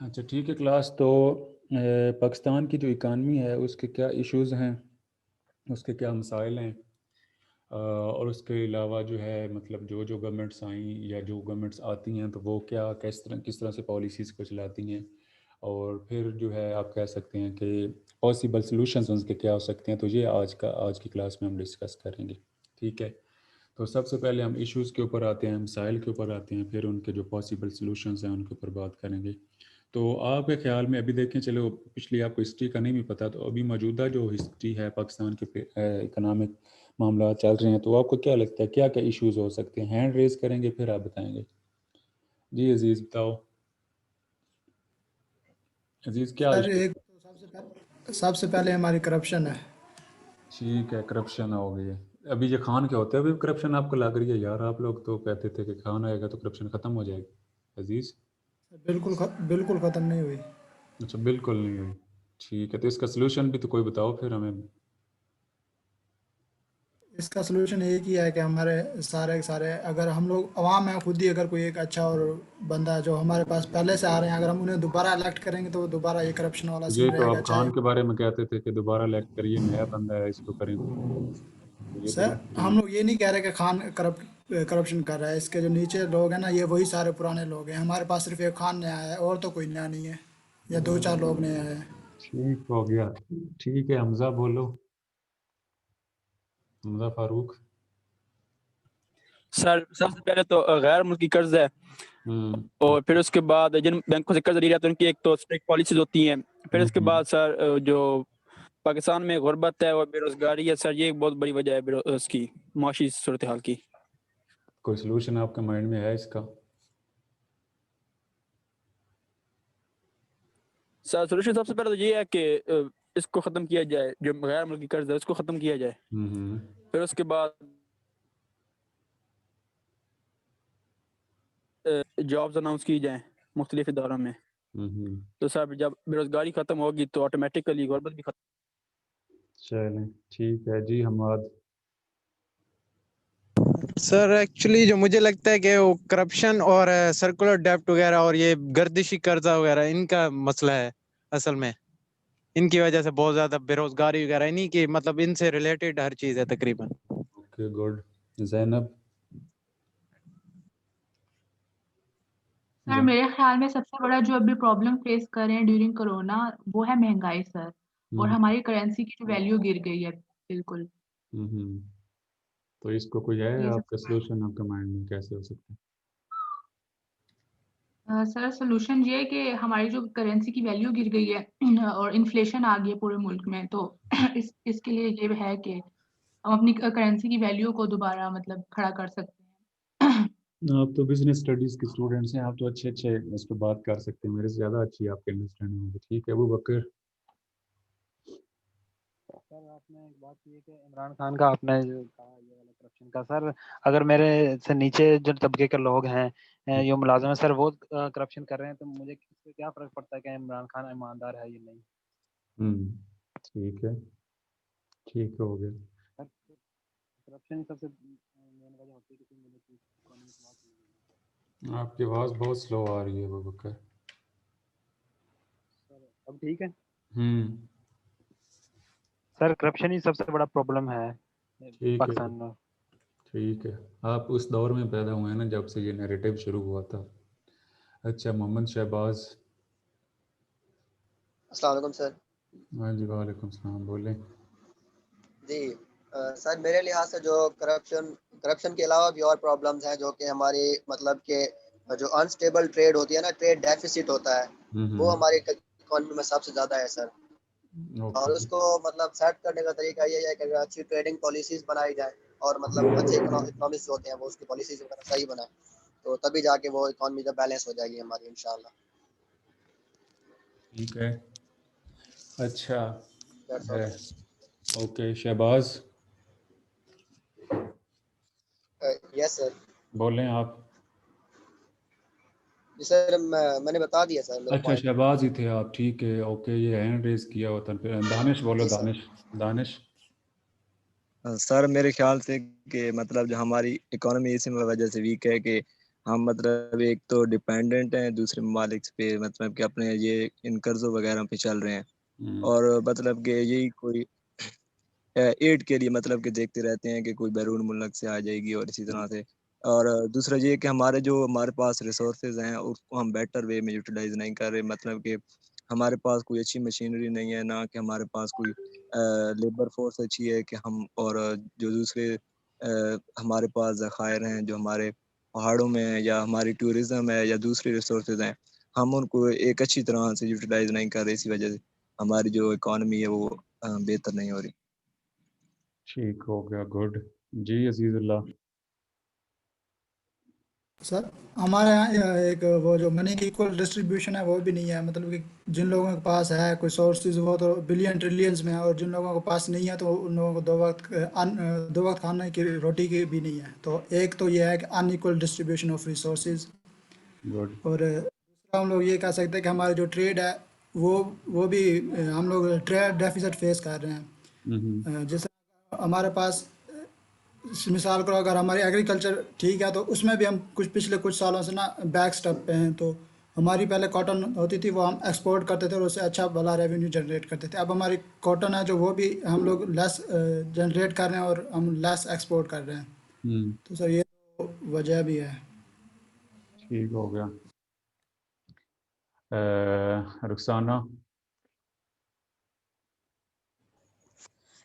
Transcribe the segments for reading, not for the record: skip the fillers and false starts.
اچھا ٹھیک ہے کلاس. تو پاکستان کی جو اکانومی ہے اس کے کیا ایشوز ہیں، اس کے کیا مسائل ہیں، اور اس کے علاوہ جو ہے مطلب جو گورنمنٹس آئیں یا جو گورنمنٹس آتی ہیں تو وہ کیا کس طرح سے پالیسیز کو چلاتی ہیں، اور پھر جو ہے آپ کہہ سکتے ہیں کہ پاسبل سلوشنز ان کے کیا ہو سکتے ہیں. تو یہ آج کی کلاس میں ہم ڈسکس کریں گے. ٹھیک ہے. تو سب سے پہلے ہم ایشوز کے اوپر آتے ہیں، مسائل کے اوپر آتے ہیں، پھر ان کے جو پاسبل سلوشنز ہیں ان کے اوپر بات کریں گے. تو آپ کے خیال میں ابھی دیکھیں، چلو پچھلی آپ کو ہسٹری کا نہیں بھی پتہ، تو ابھی موجودہ جو ہسٹری ہے پاکستان کے اکنامک معاملات چل رہے ہیں، تو آپ کو کیا لگتا ہے کیا کیا ایشوز ہو سکتے ہیں؟ ہینڈ ریز کریں گے پھر آپ بتائیں گے. جی عزیز بتاؤ. عزیز کیا سر ایشو؟ ایک تو سب سے پہلے ہماری کرپشن ہے. ٹھیک ہے، کرپشن ہو گئی ہے. ابھی یہ خان کے ہوتے ابھی کرپشن آپ کو لگ رہی ہے؟ یار آپ لوگ تو کہتے تھے کہ خان آئے گا تو کرپشن ختم ہو جائے گی. عزیز بالکل ختم نہیں ہوئی. اچھا بالکل نہیں ہوئی. ٹھیک ہے، تو اس کا سلوشن بھی تو کوئی بتاؤ پھر ہمیں. اس کا سلوشن ایک ہی ہے کہ ہمارے سارے اگر ہم لوگ عوام ہیں خود ہی، اگر کوئی ایک اچھا اور بندہ جو ہمارے پاس پہلے سے آ رہے ہیں اگر ہم انہیں دوبارہ الیکٹ کریں گے تو وہ دوبارہ یہ کرپشن والا یہ سین تو رہے گا. آپ چاہے خان کے بارے میں کہتے تھے کہ دوبارہ الیکٹ کریے، نیا بندہ ہے اس کو کریں. یہ تو سر ہم لوگ یہ نہیں کہہ رہے کہ خان کرپشن کر رہا ہے. اس کے جو نیچے لوگ ہیں نا، یہ وہی سارے پرانے لوگ ہیں. ہمارے پاس صرف ایک خان نیا ہے اور تو کوئی نیا نہیں ہے، یا دو چار لوگ نئے آئے ہیں. ٹھیک ہو گیا. ٹھیک ہے حمزہ بولو. حمزہ فاروق. سر سب سے پہلے تو غیر ملکی قرض ہے، اور پھر اس کے بعد جن بینکوں سے قرض لیا جاتا ہے ان کی ایک تو اسٹرکٹ پالیسیز ہوتی ہیں. پھر اس کے بعد سر جو پاکستان میں غربت ہے اور بے روزگاری ہے سر، یہ ایک بہت بڑی وجہ ہے اس کی معاشی صورتحال کی. کوئی سلوشن آپ کے مائنڈ میں ہے اس کا؟ سر سولوشن سب سے پہلے تو یہ ہے کہ اس کو ختم کیا جائے، جو غیر ملکی قرض ہے اس کو ختم کیا جائے. پھر اس کے بعد جابز اناؤنس کی جائیں مختلف اداروں میں. تو سر جب بے روزگاری ختم ہوگی تو آٹومیٹیکلی غربت بھی ختم. چلیں ٹھیک ہے. جی حماد. سر ایکچولی جو مجھے لگتا ہے کہ وہ کرپشن اور سرکولر ڈیپٹ وغیرہ اور یہ گردشی قرضہ وغیرہ ان کا مسئلہ ہے اصل میں. ان کی وجہ سے بہت زیادہ بے روزگاری وغیرہ نہیں کہ مطلب ان سے ریلیٹڈ ہر چیز ہے تقریباً. Okay good. زینب. سر میرے خیال میں سب سے بڑا جو ابھی پرابلم فیس کر رہے ہیں ڈیورنگ کرونا وہ ہے مہنگائی سر، اور ہماری کرنسی کی جو ویلیو گر گئی ہے بالکل. تو اس کو کوئی ہے یہ آپ کا سب سلوشن آپ کے مائنڈ میں کیسے ہو سکتا ہے؟ سر سلوشن یہ ہے کہ ہماری جو کرنسی کی ویلیو گر گئی ہے اور انفلیشن آ گئی ہے پورے ملک میں، تو اس کے لیے یہ ہے کہ ہم اپنی کرنسی کی ویلیو کو دوبارہ مطلب کھڑا کر سکتے ہیں. آپ تو بزنس اسٹڈیز کے اسٹوڈنٹس ہیں، آپ تو اچھے اس پہ بات کر سکتے ہیں. میرے سے زیادہ اچھی آپ کی انڈرسٹینڈنگ ہوگی. ٹھیک ہے ابو بکر. سر آپ نے ایک بات کی ہے کہ عمران خان کا آپ نے جو کہا یہ والا کرپشن کا، سر اگر میرے سے نیچے جو طبقے کے لوگ ہیں جو ملازم ہیں سر وہ کرپشن کر رہے ہیں تو مجھے اس سے کیا فرق پڑتا ہے کہ عمران خان ایماندار ہے یا نہیں؟ ٹھیک ہے. ٹھیک ہو گیا. کرپشن سب سے مین وجہ ہوتی ہے کہ ملک کی اکانومی خلاف ہوئی ہے. آپ کی آواز بہت سلو آ رہی ہے ابو بکر. سر اب ٹھیک ہے؟ سر کرپشن ہی سب سے بڑا پرابلم ہے ٹھیک ہے. پاکستان میں. ٹھیک ہے. آپ اس دور میں پیدا ہوئے ہیں نا جب سے یہ نیریٹو شروع ہوا تھا. اچھا محمد شہباز. السلام علیکم سر. ہاں جی وعلیکم السلام. بولیں. جی سر میرے لحاظ سے جو کرپشن کے علاوہ بھی اور پرابلمز ہیں جو کہ ہماری مطلب کہ جو انسٹیبل ٹریڈ ہوتی ہے نا، ٹریڈ ڈیفیسٹ ہوتا ہے، وہ ہماری اکانومی میں سب سے زیادہ ہے سر. اور اس کو مطلب سیٹ کرنے کا طریقہ یہ ہے کہ اچھی ٹریڈنگ پالیسیز بنائی جائیں اور مطلب اچھے اکنامکس ہوتے ہیں وہ اس کی پالیسیز وغیرہ صحیح بنائیں، تو تبھی جا کے وہ اکانومی جب بیلنس ہو جائے گی ہماری انشاءاللہ. ٹھیک ہے. اچھا ہے. اوکے شہباز. یس سر. بولیں آپ. جی سر میں نے بتا دیا سر میرا اچھا پوائنٹ. شہباز ہی تھے آپ. ٹھیک ہے. اوکے یہ ہینڈ ریز کیا ہوتا ہے. دانش بولو. جی سر. دانش. سر میرے خیال سے کہ مطلب جو ہماری اکانومی اسی وجہ سے ویک ہے کہ ہم مطلب ایک تو ڈپینڈنٹ ہیں دوسرے ممالک پہ، مطلب کہ اپنے یہ ان قرضوں وغیرہ پہ چل رہے ہیں، اور مطلب کہ یہی کوئی ایڈ کے لیے مطلب کہ دیکھتے رہتے ہیں کہ کوئی بیرون ملک سے آ جائے گی اور اسی طرح سے. اور دوسرا یہ کہ ہمارے پاس ریسورسز ہیں اس کو ہم بیٹر وے میں یوٹیلائز نہیں کر رہے، مطلب کہ ہمارے پاس کوئی اچھی مشینری نہیں ہے، نہ کہ ہمارے پاس کوئی لیبر فورس اچھی ہے کہ ہم، اور جو دوسرے ہمارے پاس ذخائر ہیں جو ہمارے پہاڑوں میں ہیں یا ہماری ٹورزم ہے یا دوسری ریسورسز ہیں، ہم ان کو ایک اچھی طرح سے یوٹیلائز نہیں کر رہے، اسی وجہ سے ہماری جو اکانومی ہے وہ بہتر نہیں ہو رہی. ٹھیک ہو گیا، گڈ. جی عزیز اللہ. سر ہمارے یہاں ایک وہ جو منی کی ایکول ڈسٹریبیوشن ہے وہ بھی نہیں ہے، مطلب کہ جن لوگوں کے پاس ہے کوئی سورسز وہ تو بلین ٹریلینز میں ہے، اور جن لوگوں کے پاس نہیں ہے تو ان لوگوں کو دو وقت کھانے کی روٹی کی بھی نہیں ہے. تو ایک تو یہ ہے کہ unequal distribution of resources. Good. اور دوسرا ہم لوگ یہ کہہ سکتے ہیں کہ ہمارے جو ٹریڈ ہے وہ بھی ہم لوگ ٹریڈ ڈیفیسٹ فیس کر رہے ہیں. جیسے ہمارے پاس مثال کرو اگر ہماری ایگریکلچر ٹھیک ہے تو اس میں بھی ہم پچھلے کچھ سالوں سے نا بیک سٹیپ پہ ہیں. تو ہماری پہلے کاٹن ہوتی تھی وہ ہم ایکسپورٹ کرتے تھے اور اس سے اچھا بھلا ریونیو جنریٹ کرتے تھے. اب ہماری کاٹن ہے جو وہ بھی ہم لوگ لیس جنریٹ کر رہے ہیں اور ہم لیس ایکسپورٹ کر رہے ہیں. تو سر یہ تو وجہ بھی ہے. ٹھیک ہو گیا. رخسانہ.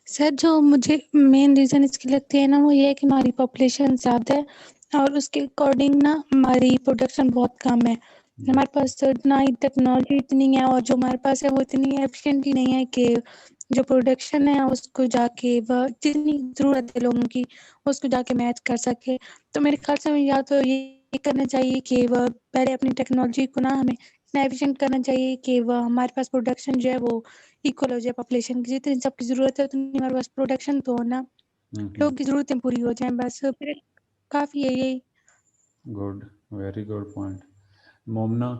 سر جو مجھے مین ریزن اس کی لگتی ہے نا وہ یہ ہے کہ ہماری پاپولیشن زیادہ ہے اور اس کے اکارڈنگ نا ہماری پروڈکشن بہت کم ہے. ہمارے پاس نہ ہی ٹیکنالوجی اتنی ہے اور جو ہمارے پاس ہے وہ اتنی ایفیشینٹ بھی نہیں ہے کہ جو پروڈکشن ہے اس کو جا کے وہ جتنی ضرورت ہے لوگوں کی اس کو جا کے میچ کر سکے. تو میرے خیال سے یا تو یہ کرنا چاہیے کہ وہ پہلے اپنی ٹیکنالوجی کو نا ہمیں اتنا ایفیشینٹ کرنا چاہیے کہ وہ ہمارے پاس پروڈکشن جو ہے وہ ایکول ہو جائے پاپولیشن کی. جتنی سب کی ضرورت ہے اتنی ہمارے پاس پروڈکشن تو ہونا لوگ کی ضرورتیں پوری ہو جائیں بس پھر کافی ہے یہی. Good. Very good point. Momina.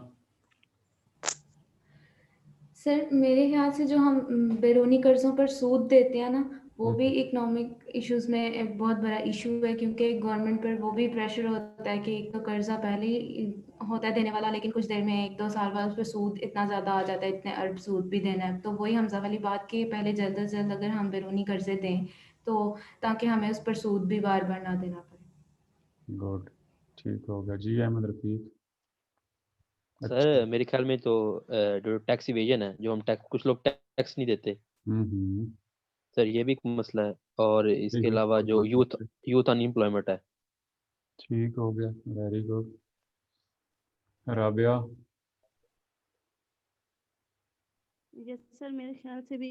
Sir میرے خیال سے جو ہم بیرونی قرضوں پر سود دیتے ہیں نا وہ بھی اکنامک ایشوز میں ایک بہت بڑا ایشو ہے، کیونکہ گورنمنٹ پر وہ بھی پریشر ہوتا ہے کہ ایک تو قرضہ پہلے ہی ہوتا ہے دینے والا، لیکن کچھ دیر میں 1-2 سال بعد اس پہ سود اتنا زیادہ آ جاتا ہے، اتنے ارب سود بھی دینا ہے. تو وہی حمزہ والی بات کہ پہلے جلد از جلد اگر ہم بیرونی قرضے دیں تو تاکہ ہمیں اس پر سود بھی بار بار نہ دینا پڑے. گڈ. ٹھیک ہو گیا. جی احمد رفیق. سر میرے خیال میں تو جو ٹیکس ایویژن ہے، جو ہم کچھ لوگ ٹیکس نہیں دیتے سر، یہ بھی ایک مسئلہ ہے. اور اس کے علاوہ جو یوتھ ان امپلائمنٹ ہے. ٹھیک ہو گیا. Very good. Rabia. Yes sir میرے خیال سے بھی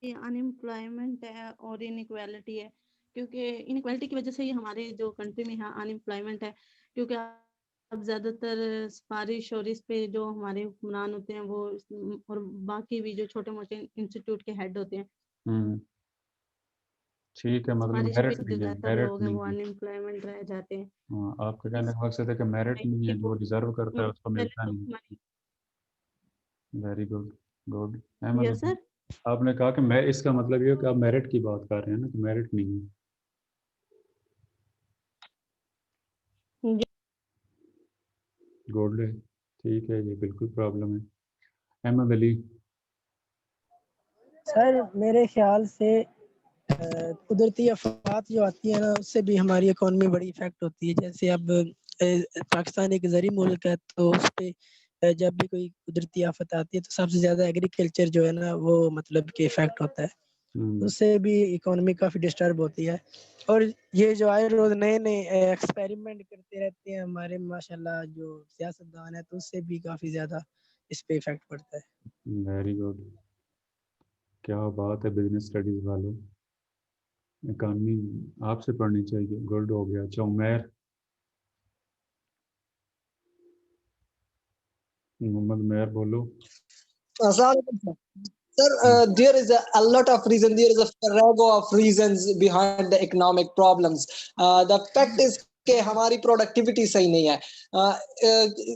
ان امپلائمنٹ ہے اور انیکویلٹی ہے، کیونکہ انیکویلٹی کی وجہ سے ہی ہمارے جو کنٹری میں ہے ان امپلائمنٹ ہے. کیونکہ اب زیادہ تر سفارش اور اس پہ جو ہمارے حکمران ہوتے ہیں وہ اور باقی بھی جو چھوٹے موٹے انسٹیٹیوٹ کے ہیڈ ہوتے ہیں ٹھیک ہے. مطلب سفارش میرٹ پہ جو نہیں ہے. زیادہ تر میرٹ لوگ ہیں نہیں وہ ہے. ان امپلائمنٹ رہ جاتے ہیں. ہاں، آپ کا کہنے کا مقصد ہے کہ میرٹ نہیں ہے، جو ڈیزرو کرتا ہے اس کو ملتا نہیں. Very good. گڈ. احمد یس سر. آپ نے کہا کہ میں اس کا مطلب یہ ہے کہ آپ میرٹ کی بات کر رہے ہیں نا، کہ میرٹ نہیں ہے. گڈ ہے. ٹھیک ہے. یہ بالکل پرابلم ہے. احمد علی. سر میرے خیال سے قدرتی آفات جو آتی ہیں نا اس سے بھی ہماری اکانومی بڑی افیکٹ ہوتی ہے. جیسے اب پاکستان ایک زرعی ملک ہے تو اس پہ جب بھی کوئی قدرتی آفت آتی ہے تو سب سے زیادہ ایگریکلچر جو ہے نا وہ مطلب کہ افیکٹ ہوتا ہے. اس سے بھی اکانومی کافی ڈسٹرب ہوتی ہے. اور یہ جو آئے روز نئے نئے ایکسپیریمنٹ کرتے رہتے ہیں ہمارے ماشاءاللہ جو سیاستدان ہے، تو اس سے بھی کافی زیادہ اس پہ افیکٹ پڑتا ہے. Very good. کیا بات ہے بزنس اسٹڈیز والوں. اکانومی آپ سے پڑھنی چاہیے. گڈ ہو گیا. اچھا عمیر. محمد میر بولو. السلام علیکم sir. There is a lot of reasons. There is a farrago of reasons behind the economic problems. The fact is کہ ہماری پروڈکٹیوٹی صحیح نہیں ہے.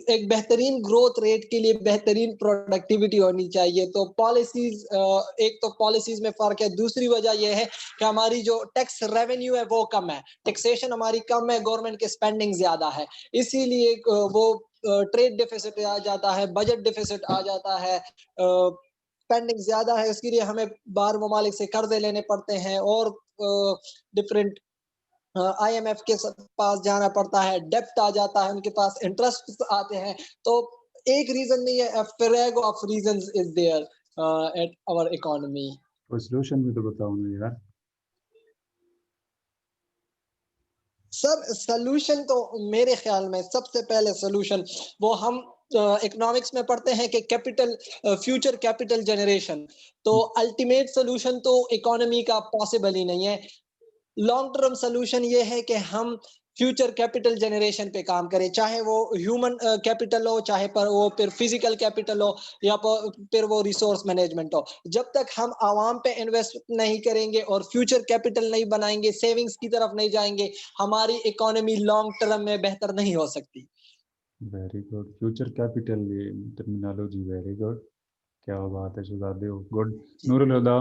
ایک بہترین گروتھ ریٹ کے لیے بہترین پروڈکٹیوٹی ہونی چاہیے. تو پالیسیز، ایک تو پالیسیز میں فرق ہے. دوسری وجہ یہ ہے کہ ہماری جو ٹیکس ریونیو ہے وہ کم ہے، ٹیکسیشن ہماری کم ہے، گورنمنٹ کے اسپینڈنگ زیادہ ہے. اسی لیے وہ ٹریڈ ڈیفیسٹ آ جاتا ہے، بجٹ ڈیفیسٹ آ جاتا ہے، اسپینڈنگ زیادہ ہے. اس کے لیے ہمیں باہر ممالک سے قرضے لینے پڑتے ہیں اور ڈفرینٹ آئی ایم ایف کے پاس جانا پڑتا ہے، ڈیپٹ آ جاتا ہے، ان کے پاس انٹرسٹ آتے ہیں. تو ایک ریزن نہیں ہے، فریگ of reasons is there at our economy. کوئی سلوشن بھی تو بتاؤ نا یار. سر سلوشن تو میرے خیال میں سب سے پہلے سلوشن وہ ہم اکنامکس میں پڑھتے ہیں کہ کیپٹل، فیوچر کیپٹل جنریشن. تو الٹیمیٹ سلوشن تو اکانومی کا پاسبل ہی نہیں ہے. لانگ ٹرم سلوشن یہ ہے کہ ہم فیوچر کیپٹل جنریشن پہ کام کریں، چاہے وہ ہیومن کیپٹل ہو، چاہے پر وہ پھر فزیکل کیپٹل ہو، یا پھر وہ ریسورس مینجمنٹ ہو. جب تک ہم عوام پہ انویسٹ نہیں کریں گے اور فیوچر کیپٹل نہیں بنائیں گے، سیونگز کی طرف نہیں جائیں گے، ہماری اکانومی لانگ ٹرم میں بہتر نہیں ہو سکتی. Very good. فیوچر کیپٹل، یہ ٹرمینالوجی ویری گڈ. کیا بات ہے شہزادے ہو. گڈ. نور الہدا.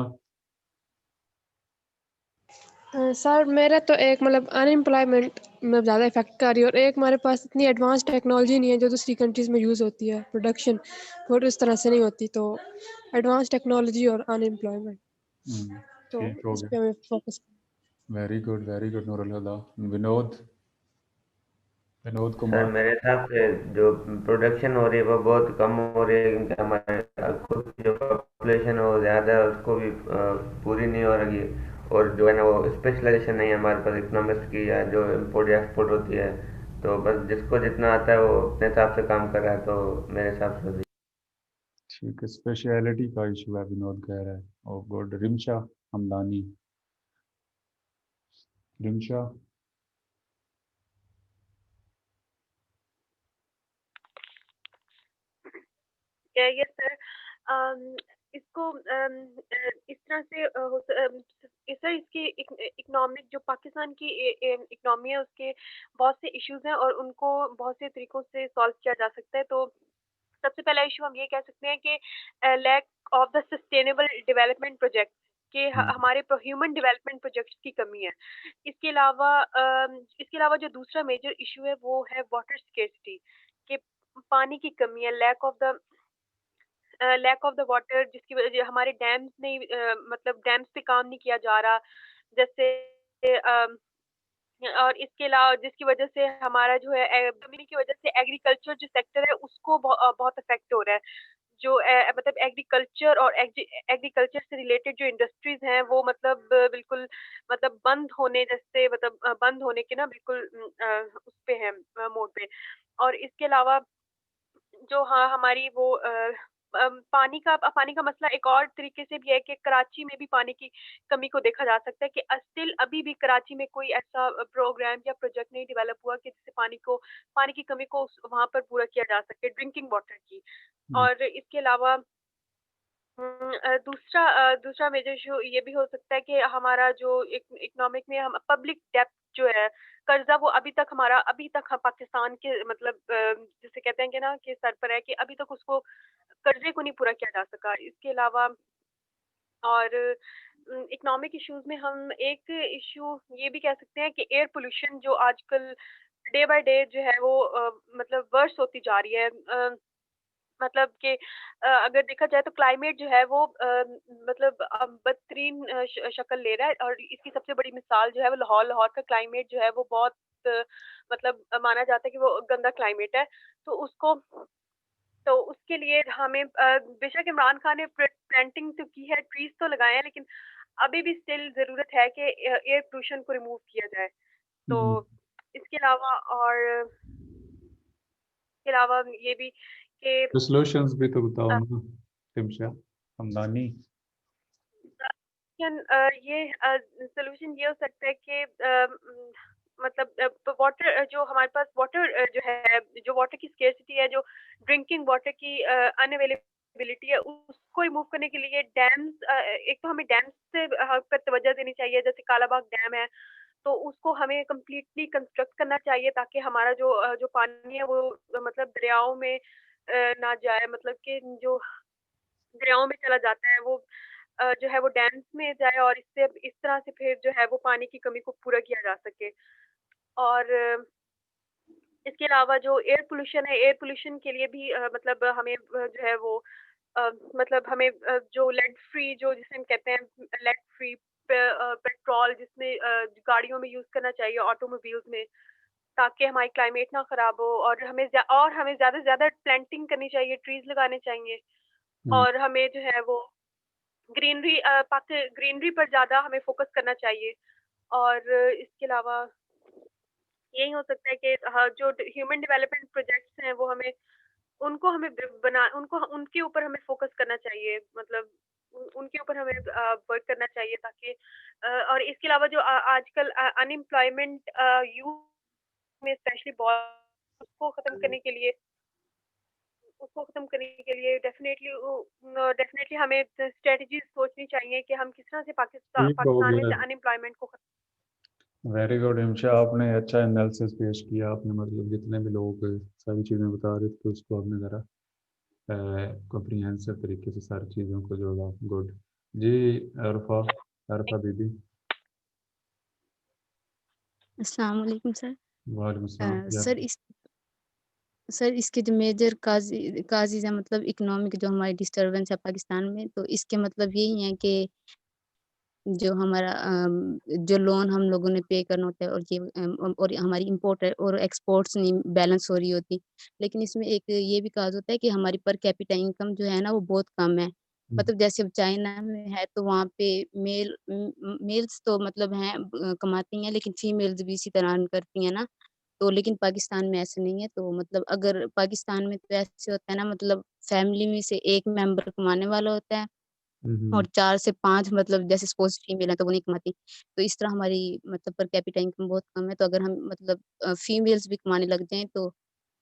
سر میرا تو ایک مطلب ان امپلائمنٹ میں زیادہ افیکٹ کر رہی ہے، اور ایک ہمارے پاس اتنی ایڈوانس ٹیکنالوجی نہیں ہے جو دوسری کنٹریز میں یوز ہوتی ہے. پروڈکشن اور اس طرح سے نہیں ہوتی. تو ایڈوانس ٹیکنالوجی اور ان امپلائمنٹ، تو ٹھیک ہو اس گیا. پہ ہمیں focus. Very good, very good Noor Ulhuda. Vinod sir Kumar. میرے حساب سے جو پروڈکشن ہو رہی ہے وہ بہت کم ہو رہی ہے، کیونکہ ہمارے خود کی جو پاپولیشن ہے وہ زیادہ ہے، اس کو بھی پوری نہیں ہو رہی ہے. اور جو ہے نا وہ اسپیشلائزیشن نہیں ہے ہمارے پاس اکنامکس کی، یا جو امپورٹ یا ایکسپورٹ ہوتی ہے. تو بس جس کو جتنا آتا ہے وہ اپنے حساب سے کام کر رہا ہے. تو میرے حساب سے ٹھیک ہے. اسپیشلٹی کا ایشو ہے ونود کہہ رہا ہے. او گڈ. رمشا ہمدانی. رمشا. یس سر. اس کو اس طرح سے سر اس کی اکنامک جو پاکستان کی اکنامی ہے اس کے بہت سے ایشوز ہیں اور ان کو بہت سے طریقوں سے سالو کیا جا سکتا ہے. تو سب سے پہلا ایشو ہم یہ کہہ سکتے ہیں کہ lack of the sustainable development project, کہ ہمارے ہیومن ڈیولپمنٹ پروجیکٹس کی کمی ہے. اس کے علاوہ جو دوسرا میجر ایشو ہے وہ ہے واٹر اسکیرسٹی، کہ پانی کی کمی ہے، لیک آف دا واٹر، جس کی وجہ ہمارے ڈیمز نہیں مطلب ڈیمز پہ کام نہیں کیا جا رہا جیسے، اور اس کے علاوہ جس کی وجہ سے ہمارا جو ہے کمی کی وجہ سے ایگریکلچر جو سیکٹر ہے اس کو بہت افیکٹ ہو رہا ہے. جو مطلب ایگریکلچر اور ایگریکلچر سے ریلیٹڈ جو انڈسٹریز ہیں وہ مطلب بالکل مطلب بند ہونے جیسے، مطلب بند ہونے کے نا بالکل اس پہ ہے موڈ پہ. اور اس کے علاوہ جو ہماری وہ پانی کا مسئلہ ایک اور طریقے سے بھی ہے کہ کراچی میں بھی پانی کی کمی کو دیکھا جا سکتا ہے، کہ اسٹل ابھی بھی کراچی میں کوئی ایسا پروگرام یا پروجیکٹ نہیں ڈیولپ ہوا کہ جس سے پانی کی کمی کو وہاں پر پورا کیا جا سکے، ڈرنکنگ واٹر کی. اور اس کے علاوہ دوسرا میجر ایشو یہ بھی ہو سکتا ہے کہ ہمارا جو اکنامک میں ہم پبلک ڈیپٹ جو ہے قرضہ، وہ ابھی تک پاکستان کے مطلب جسے کہتے ہیں کہ نا کہ سر پر ہے، کہ ابھی تک اس کو قرضے کو نہیں پورا کیا جا سکا. اس کے علاوہ اور اکنامک ایشوز میں ہم ایک ایشو یہ بھی کہہ سکتے ہیں کہ ایئر پولوشن جو آج کل ڈے بائی ڈے جو ہے وہ مطلب ورس ہوتی جا رہی ہے. مطلب کہ اگر دیکھا جائے تو کلائمیٹ جو ہے وہ مطلب بدترین شکل لے رہا ہے، اور اس کی سب سے بڑی مثال جو ہے وہ لاہور کا کلائمیٹ جو ہے وہ بہت مطلب مانا جاتا ہے کہ وہ گندا کلائمیٹ ہے. تو اس کے لیے ہمیں بے شک عمران خان نے پلانٹنگ تو کی ہے، ٹریز تو لگائے ہیں، لیکن ابھی بھی اسٹل ضرورت ہے کہ ایئر پولوشن کو ریموو کیا جائے. تو اس کے علاوہ یہ بھی کہ سولوشنز بھی تو بتاؤ نا رمشا ہمدانی. یہ سولوشن یہ ہو سکتا ہے کہ مطلب واٹر جو ہمارے پاس واٹر جو ہے، جو واٹر کی اسکیرسٹی ہے، جو ڈرنکنگ واٹر کی ان اویلیبلٹی ہے، اس کو ریموو کرنے کے لیے ڈیمز، ایک تو ہمیں ڈیمز سے پر توجہ دینی چاہیے، جیسے کالا باغ ڈیم ہے تو اس کو ہمیں کمپلیٹلی کنسٹرکٹ کرنا چاہیے تاکہ ہمارا جو پانی ہے وہ مطلب دریاؤں میں نہ جائے، مطلب کہ جو دریاؤں میں چلا جاتا ہے وہ جو ہے وہ ڈیمز میں جائے، اور اس طرح سے پھر جو ہے وہ پانی کی کمی کو پورا کیا جا سکے. اور اس کے علاوہ جو ایئر پولوشن ہے، ایئر پولوشن کے لیے بھی مطلب ہمیں جو ہے وہ مطلب ہمیں جو لیڈ فری، جو جسے ہم کہتے ہیں لیڈ فری پیٹرول، جس میں گاڑیوں میں یوز کرنا چاہیے، آٹو موبائلز میں، تاکہ ہماری کلائمیٹ نہ خراب ہو. اور ہمیں زیادہ سے زیادہ پلانٹنگ کرنی چاہیے، ٹریز لگانے چاہیے. اور ہمیں جو ہے وہ گرینری پر زیادہ ہمیں فوکس کرنا چاہیے. اور اس کے علاوہ یہی ہو سکتا ہے کہ جو ہیومن ڈیولپمنٹ پروجیکٹس ہیں وہ ہمیں ان کے اوپر ہمیں فوکس کرنا چاہیے، مطلب ان کے اوپر ہمیں ورک کرنا چاہیے تاکہ اور اس کے علاوہ جو آج کل ان امپلائمنٹ یوتھ میں اسپیشلی اس کو ختم کرنے کے لیے ڈیفینیٹلی ہمیں اسٹریٹجیز سوچنی چاہیے کہ ہم کس طرح سے پاکستان میں ان امپلائمنٹ کو ختم. ویری گڈ انشا، آپ نے اچھا انالیسس پیش کیا. آپ نے مطلب جتنے بھی لوگ ساری چیزیں بتا رہے تھے اس کو آپ نے ذرا کمپریہنسو طریقے سے ساری چیزوں کو جوڑا. Good. G Arfa be be. السلام علیکم سر. وعلیکم السلام. سر اس کے جو میجر کازز ہیں، مطلب اکنامک جو ہماری ڈسٹربنس ہے پاکستان میں، تو اس کے مطلب یہی ہیں کہ جو ہمارا جو لون ہم لوگوں نے پے کرنا ہوتا ہے، اور ہماری امپورٹ اور ایکسپورٹس نہیں بیلنس ہو رہی ہوتی. لیکن اس میں ایک یہ بھی کاز ہوتا ہے کہ ہماری پر کیپیٹل انکم جو ہے نا وہ بہت کم ہے. مطلب جیسے چائنا میں ہے تو وہاں پہ میلز تو مطلب ہیں کماتی ہیں، لیکن فیمیلز بھی اسی طرح کرتی ہیں نا. تو لیکن پاکستان میں ایسے نہیں ہے. تو مطلب اگر پاکستان میں تو ایسے ہوتا ہے نا، مطلب فیملی میں سے ایک ممبر کمانے والا ہوتا ہے اور 4 سے 5 مطلب جیسے سپوز فیمیل ہے تو وہ نہیں کماتی. تو اس طرح ہماری مطلب پر کیپیٹل انکم بہت کم ہے. تو اگر ہم مطلب فیمیلز بھی کمانے لگ جائیں تو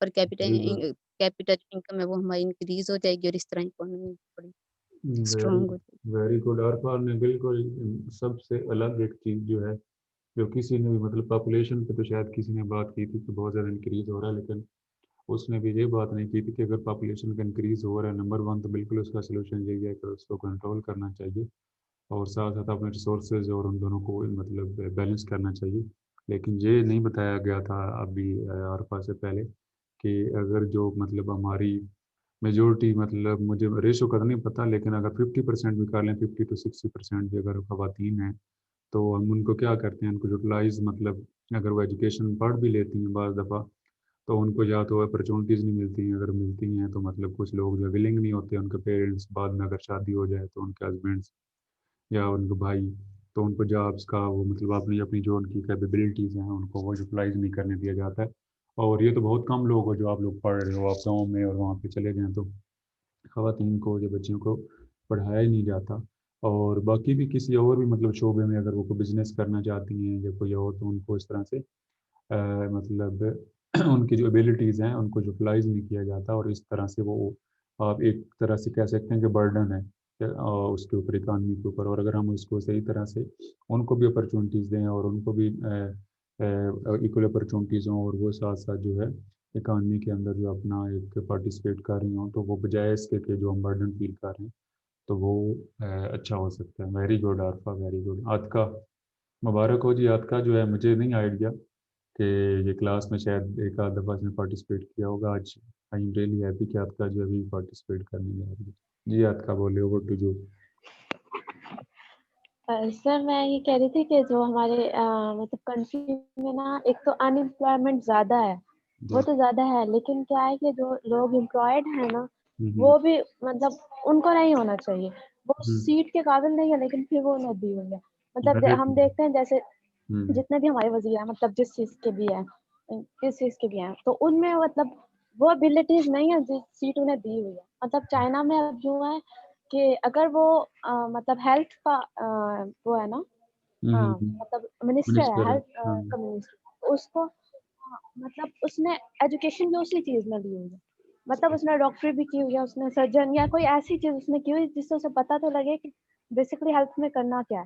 پر کیپیٹل انکم ہے وہ ہماری انکریز ہو جائے گی، اور اس طرح اکانومی تھوڑی اسٹرانگ ہو جائے گی. Very good. عرفہ نے بالکل سب سے الگ ایک چیز جو ہے، جو کسی نے بھی مطلب پاپولیشن پہ تو شاید کسی نے بات کی تھی کہ بہت زیادہ انکریز ہو رہا ہے، لیکن اس نے بھی یہ بات نہیں کی تھی کہ اگر پاپولیشن کا انکریز ہو رہا ہے، نمبر 1 تو بالکل اس کا سلوشن یہی ہے کہ اس کو کنٹرول کرنا چاہیے، اور ساتھ ساتھ اپنے ریسورسز اور ان دونوں کو مطلب بیلنس کرنا چاہیے. لیکن یہ نہیں بتایا گیا تھا ابھی عرفہ سے پہلے کہ اگر جو مطلب ہماری میجورٹی، مطلب مجھے ریشو کا نہیں پتہ، لیکن اگر 50% بھی کر لیں، 50 to 60% بھی اگر خواتین ہیں تو ہم ان کو کیا کرتے ہیں، ان کو یوٹیلائز مطلب اگر وہ ایجوکیشن پڑھ بھی لیتی ہیں بعض دفعہ تو ان کو یا تو اپرچونیٹیز نہیں ملتی ہیں، اگر ملتی ہیں تو مطلب کچھ لوگ جو ولنگ نہیں ہوتے، ان کے پیرنٹس بعد میں اگر شادی ہو جائے تو ان کے ہسبینڈس یا ان کے بھائی، تو ان کو جابس کا وہ مطلب اپنی جو ان کی کیپیبلٹیز ہیں ان کو وہ یوٹیلائز نہیں کرنے دیا جاتا ہے. اور یہ تو بہت کم لوگ ہو جو آپ لوگ پڑھ رہے ہو، آپ گاؤں میں اور وہاں پہ چلے جائیں تو خواتین کو یا بچیوں کو پڑھایا ہی نہیں جاتا. اور باقی بھی کسی اور بھی مطلب شعبے میں اگر وہ کوئی بزنس کرنا چاہتی ہیں یا کوئی اور، تو ان کو اس طرح سے مطلب ان کی جو ایبلٹیز ہیں ان کو یوٹیلائز نہیں کیا جاتا، اور اس طرح سے وہ آپ ایک طرح سے کہہ سکتے ہیں کہ برڈن ہے اس کے اوپر، اکانومی کے اوپر. اور اگر ہم اس کو صحیح طرح سے ان کو بھی اپرچونیٹیز دیں اور ان کو بھی ایکول اپرچونیٹیز ہوں، اور وہ ساتھ ساتھ جو ہے اکانومی کے اندر جو اپنا ایک پارٹیسپیٹ کر رہی ہوں، تو وہ بجائے اس کے کہ جو ہم برڈن فیل کر رہے ہیں تو وہ اچھا ہو سکتا ہے. Very good Arifa, very good. Atiqa مبارک ہو جی. عاتقہ جو ہے مجھے نہیں آئیڈیا کہ یہ کلاس میں شاید ایک آدھ دفعہ اس نے پارٹیسپیٹ کیا ہوگا. آج آئی ایم ریئلی ہیپی کہ عاتقہ جو ابھی پارٹیسپیٹ کرنے جا رہی ہے. جی عاتقہ بولے، اوور ٹو یو. سر میں یہ کہہ رہی تھی کہ جو ہمارے مطلب کنٹری میں نا ایک تو ان امپلائمنٹ زیادہ ہے، وہ تو زیادہ ہے، لیکن کیا ہے کہ جو لوگ امپلائڈ ہیں نا وہ بھی مطلب ان کو نہیں ہونا چاہیے، وہ سیٹ کے قابل نہیں ہے لیکن پھر وہ انہیں دی ہوئی ہے. مطلب ہم دیکھتے ہیں جیسے جتنے بھی ہمارے وزیر ہیں، مطلب جس چیز کے بھی ہیں تو ان میں مطلب وہ ابیلٹیز نہیں ہے جس سیٹ انہیں دی ہوئی ہے. مطلب چائنا میں اب جو ہے کہ اگر وہ مطلب ہیلتھ کا وہ ہے نا مطلب منسٹر ہے، ہیلتھ کا منسٹر، اس کو مطلب اس نے ایجوکیشن بھی اسی چیز میں لی ہوئی ہے. مطلب اس نے ڈاکٹری بھی کی ہوئی ہے، اس نے سرجن یا کوئی ایسی چیز اس نے کی ہوئی جس سے اسے پتہ تو لگے کہ بیسکلی ہیلتھ میں کرنا کیا ہے.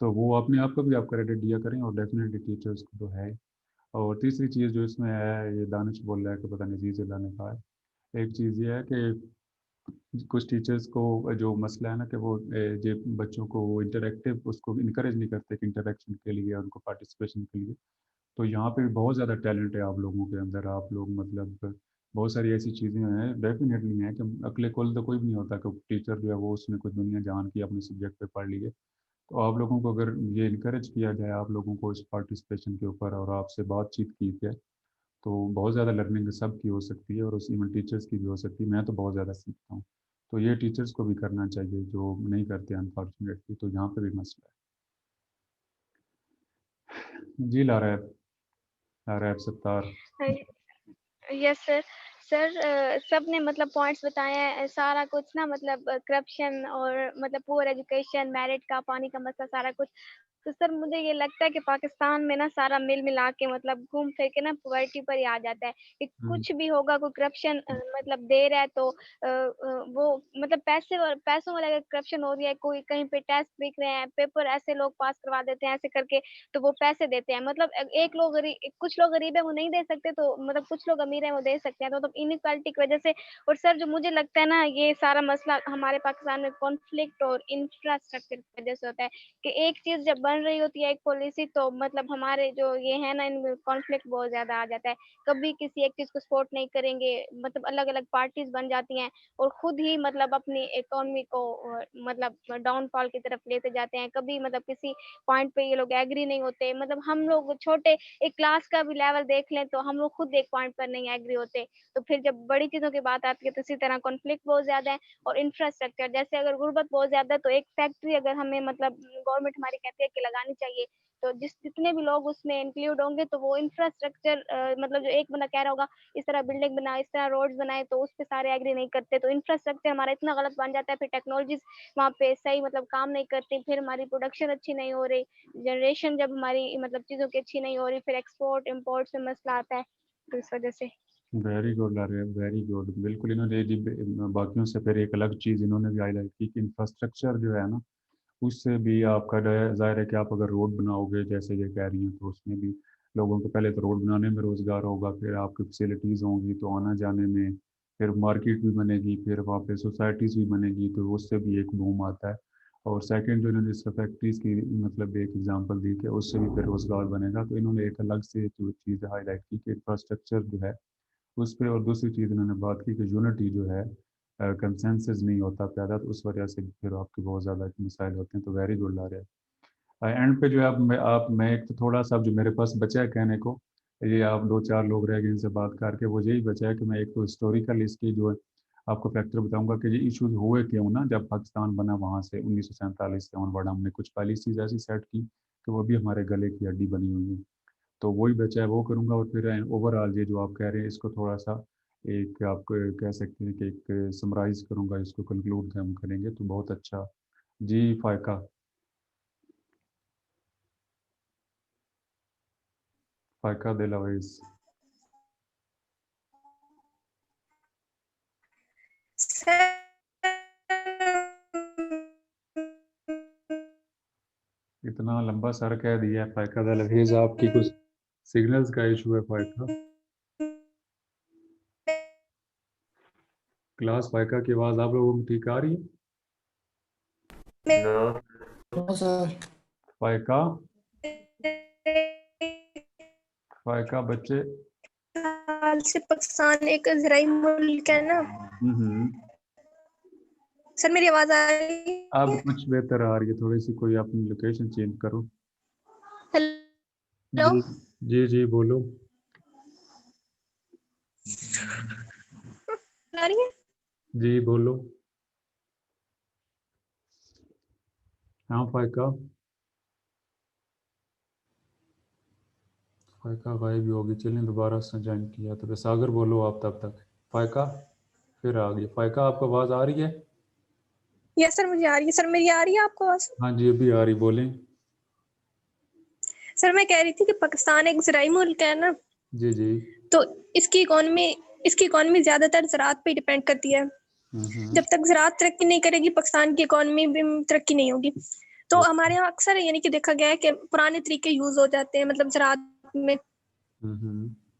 تو وہ اپنے آپ کو بھی آپ کریڈٹ دیا کریں، اور ڈیفینیٹلی ٹیچرس کو تو ہے. اور تیسری چیز جو اس میں ہے، یہ دانش بول رہا ہے کہ پتہ نہیں عزیز اللہ نے کہا ہے، ایک چیز یہ ہے کہ کچھ ٹیچرس کو جو مسئلہ ہے نا کہ وہ جو بچوں کو انٹریکٹیو اس کو انکریج نہیں کرتے کہ انٹریکشن کے لیے، ان کو پارٹیسپیشن کے لیے. تو یہاں پہ بہت زیادہ ٹیلنٹ ہے آپ لوگوں کے اندر. آپ لوگ مطلب بہت ساری ایسی چیزیں ہیں ڈیفینیٹلی ہیں کہ عقل کل تو کوئی بھی نہیں ہوتا کہ ٹیچر جو ہے وہ اس نے کوئی دنیا جان کی اپنے سبجیکٹ پہ پڑھ لیے. تو آپ لوگوں کو اگر یہ انکریج کیا جائے آپ لوگوں کو اس پارٹیسپیشن کے اوپر، اور آپ سے بات چیت کی جائے، تو بہت زیادہ لرننگ سب کی ہو سکتی ہے، اور اس ایون ٹیچرس کی بھی ہو سکتی ہے. میں تو بہت زیادہ سیکھتا ہوں، تو یہ ٹیچرس کو بھی کرنا چاہیے جو نہیں کرتے انفارچونیٹلی. تو یہاں پہ بھی مسئلہ ہے. جی لاریب ستار. یس سر. سر سب نے مطلب پوائنٹس بتائے ہیں سارا کچھ نا، مطلب کرپشن اور مطلب پور ایجوکیشن، میرٹ کا، پانی کا مسئلہ، سارا کچھ. تو سر مجھے یہ لگتا ہے کہ پاکستان میں نا سارا مل ملا کے مطلب گھوم پھر کے نا پاورٹی پر ہی آ جاتا ہے کہ کچھ بھی ہوگا، کوئی کرپشن مطلب دے رہا ہے تو وہ مطلب پیسوں والا اگر کرپشن ہو رہی ہے، کوئی کہیں پہ ٹیسٹ بک رہے ہیں، پیپر ایسے لوگ پاس کروا دیتے ہیں ایسے کر کے، تو وہ پیسے دیتے ہیں. مطلب کچھ لوگ غریب ہیں وہ نہیں دے سکتے، تو مطلب کچھ لوگ امیر ہیں وہ دے سکتے ہیں. تو مطلب انیکوالٹی کی وجہ سے. اور سر جو مجھے لگتا ہے نا یہ سارا مسئلہ ہمارے پاکستان میں کانفلکٹ اور انفراسٹرکچر کی وجہ سے ہوتا ہے کہ ایک چیز جب بن رہی ہوتی ہے ایک پالیسی، تو مطلب ہمارے جو یہ ہے نا ان میں کانفلکٹ بہت زیادہ آ جاتا ہے. کبھی کسی ایک چیز کو سپورٹ نہیں کریں گے، مطلب الگ الگ پارٹیز بن جاتی ہیں اور خود ہی مطلب اپنی اکانومی کو مطلب ڈاؤن فال کی طرف لیتے جاتے ہیں. کبھی مطلب کسی پوائنٹ پہ یہ لوگ ایگری نہیں ہوتے. مطلب ہم لوگ چھوٹے ایک کلاس کا بھی لیول دیکھ لیں تو ہم لوگ خود ایک پوائنٹ پر نہیں ایگری ہوتے. تو پھر جب بڑی چیزوں کی بات آتی ہے تو اسی طرح کانفلکٹ بہت زیادہ ہے. اور انفراسٹرکچر جیسے اگر غربت بہت زیادہ ہے تو ایک فیکٹری اگر ہمیں مطلب گورنمنٹ ہماری کہتی ہے کہ لگانی چاہیے، تو جتنے بھی لوگ اس میں انکلوڈ ہوں گے تو وہ انفراسٹرکچر مطلب جو ایک بندہ کہہ رہا ہوگا اس طرح بلڈنگ بنائے، اس طرح روڈز بنائے، تو اس پہ سارے ایگری نہیں کرتے. تو انفراسٹرکچر ہمارا اتنا غلط بن جاتا ہے، پھر ٹیکنالوجیز وہاں پہ صحیح مطلب کام نہیں کرتی، پھر ہماری پروڈکشن اچھی نہیں ہو رہی، جنریشن جب ہماری مطلب چیزوں کی اچھی نہیں ہو رہی، پھر ایکسپورٹ امپورٹ سے مسئلہ آتا ہے. تو اس وجہ سے very good Laraib, very good. بالکل انہوں نے باقیوں سے پھر ایک الگ چیز انہوں نے بھی ہائی لائٹ کی کہ انفراسٹرکچر جو ہے نا اس سے بھی آپ کا ظاہر ہے کہ آپ اگر روڈ بناؤ گے جیسے یہ کہہ رہی ہیں تو اس میں بھی لوگوں کو پہلے تو روڈ بنانے میں روزگار ہوگا، پھر آپ کی فیسلٹیز ہوں گی تو آنا جانے میں، پھر مارکیٹ بھی بنے گی، پھر وہاں پہ سوسائٹیز بھی بنے گی، تو اس سے بھی ایک بوم آتا ہے. اور سیکنڈ جو انہوں نے اس فیکٹریز کی مطلب ایک ایگزامپل دی کہ اس سے بھی پھر روزگار بنے گا. تو انہوں نے ایک الگ سے جو چیز ہائی لائٹ کی کہ انفراسٹرکچر جو ہے اس پہ. اور دوسری چیز انہوں نے بات کی کہ یونٹی جو ہے کنسنسس نہیں ہوتا پیدا، تو اس وجہ سے پھر آپ کے بہت زیادہ مسائل ہوتے ہیں. تو ویری گڈ لا رہے ہیں. اینڈ پہ جو ہے میں ایک تھوڑا سا جو میرے پاس بچا ہے کہنے کو، یہ آپ 2-4 لوگ رہ گئے ان سے بات کر کے، وہ یہی بچا ہے کہ میں ایک تو ہسٹوریکل اس کی جو ہے آپ کو فیکٹر بتاؤں گا کہ یہ ایشوز ہوئے کیوں نا جب پاکستان بنا وہاں سے 1947 سے اون ورڈ ہم نے کچھ پالیسیز ایسی سیٹ کی کہ وہ بھی ہمارے گلے کی ہڈی بنی ہوئی ہیں. تو وہی بچا ہے وہ کروں گا. اور پھر اوور آل یہ جو آپ کہہ رہے ہیں اس کو تھوڑا سا ایک آپ کو کہہ سکتے ہیں کہ ایک سمرائز کروں گا، اس کو کنکلوڈ ہم کریں گے تو بہت اچھا. جی فائقہ دلاویز. اتنا لمبا سر کہہ دیا ہے فائقہ دلاویز. آپ کی کچھ سگنلز کا ایشو ہے فائقہ. کلاس فائقہ کی آواز آپ لوگوں کو ٹھیک آ رہی ہے؟ فائقہ بچے سے پاکستان ایک زرعی ملک ہے نا سر. میری آواز آ رہی ہے؟ اب کچھ بہتر آ رہی ہے تھوڑی سی. کوئی اپنی لوکیشن چینج کرو. ہیلو جی بولو. آ رہی ہے؟ جی بولو. ہاں فائقہ غائب ہی ہوگی. چلیں دوبارہ اس نے جوائن کیا تو ساگر بولو آپ تب تک. فائقہ پھر آ گئی. فائقہ آپ کو آواز آ رہی ہے؟ یس سر مجھے آ رہی ہے. سر میری آ رہی ہے آپ کو آواز؟ ہاں جی ابھی آ رہی. بولیں. سر میں کہہ رہی تھی کہ پاکستان ایک زرعی ملک ہے نا، جی تو اس کی اکانومی زیادہ تر زراعت پہ ڈیپینڈ کرتی ہے. جب تک زراعت ترقی نہیں کرے گی پاکستان کی اکانومی بھی ترقی نہیں ہوگی. تو ہمارے یہاں اکثر یعنی کہ دیکھا گیا ہے کہ پرانے طریقے یوز ہو جاتے ہیں مطلب زراعت میں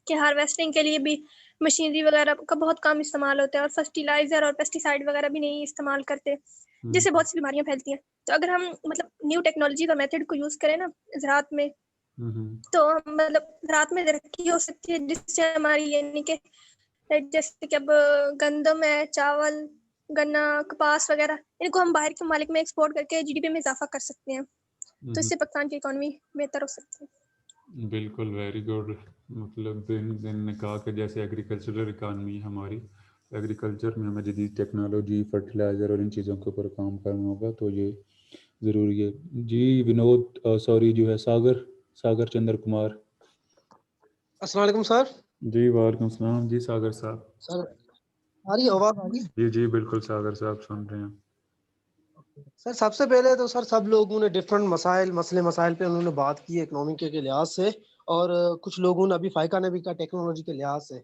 کہ ہارویسٹنگ کے لیے بھی مشینری وغیرہ کا بہت کم استعمال ہوتا ہے اور فرٹیلائزر اور پیسٹی سائڈ وغیرہ بھی نہیں استعمال کرتے جس سے بہت سی بیماریاں پھیلتی ہیں. تو اگر ہم مطلب نیو ٹیکنالوجی کا میتھڈ کو یوز کریں نا زراعت میں تو مطلب زراعت میں ترقی ہو سکتی ہے جس سے ہماری یعنی کہ جیسے کہ اب گندم ہے, چاول, گنا, کپاس وغیرہ ان کو ہم باہر کے ممالک میں ایکسپورٹ کر کے GDP میں اضافہ کر سکتے ہیں. تو اس سے پاکستان کی اکانومی بہتر ہو سکتی ہے. بالکل ویری گڈ. مطلب نے کہا کہ جیسے ایگریکلچرل اکانومی ہماری ایگریکلچر میں ہمیں جدید ٹیکنالوجی فرٹیلائزر اور ان چیزوں کے اوپر کام کرنا ہوگا تو یہ ضروری ہے. جی ونود سوری جو ہے ساگر چندر کمار. السلام علیکم سر. جی وعلیکم السلام. جی ساگر صاحب. سر آ رہی آواز آ رہی ہے؟ جی جی بالکل ساگر صاحب سن رہے ہیں. سر سب سے پہلے تو سر سب لوگوں نے ڈفرینٹ مسائل پہ انہوں نے بات کی اکنامی کے لحاظ سے اور کچھ لوگوں نے ابھی فائقہ نے بھی کہا ٹیکنالوجی کے لحاظ سے.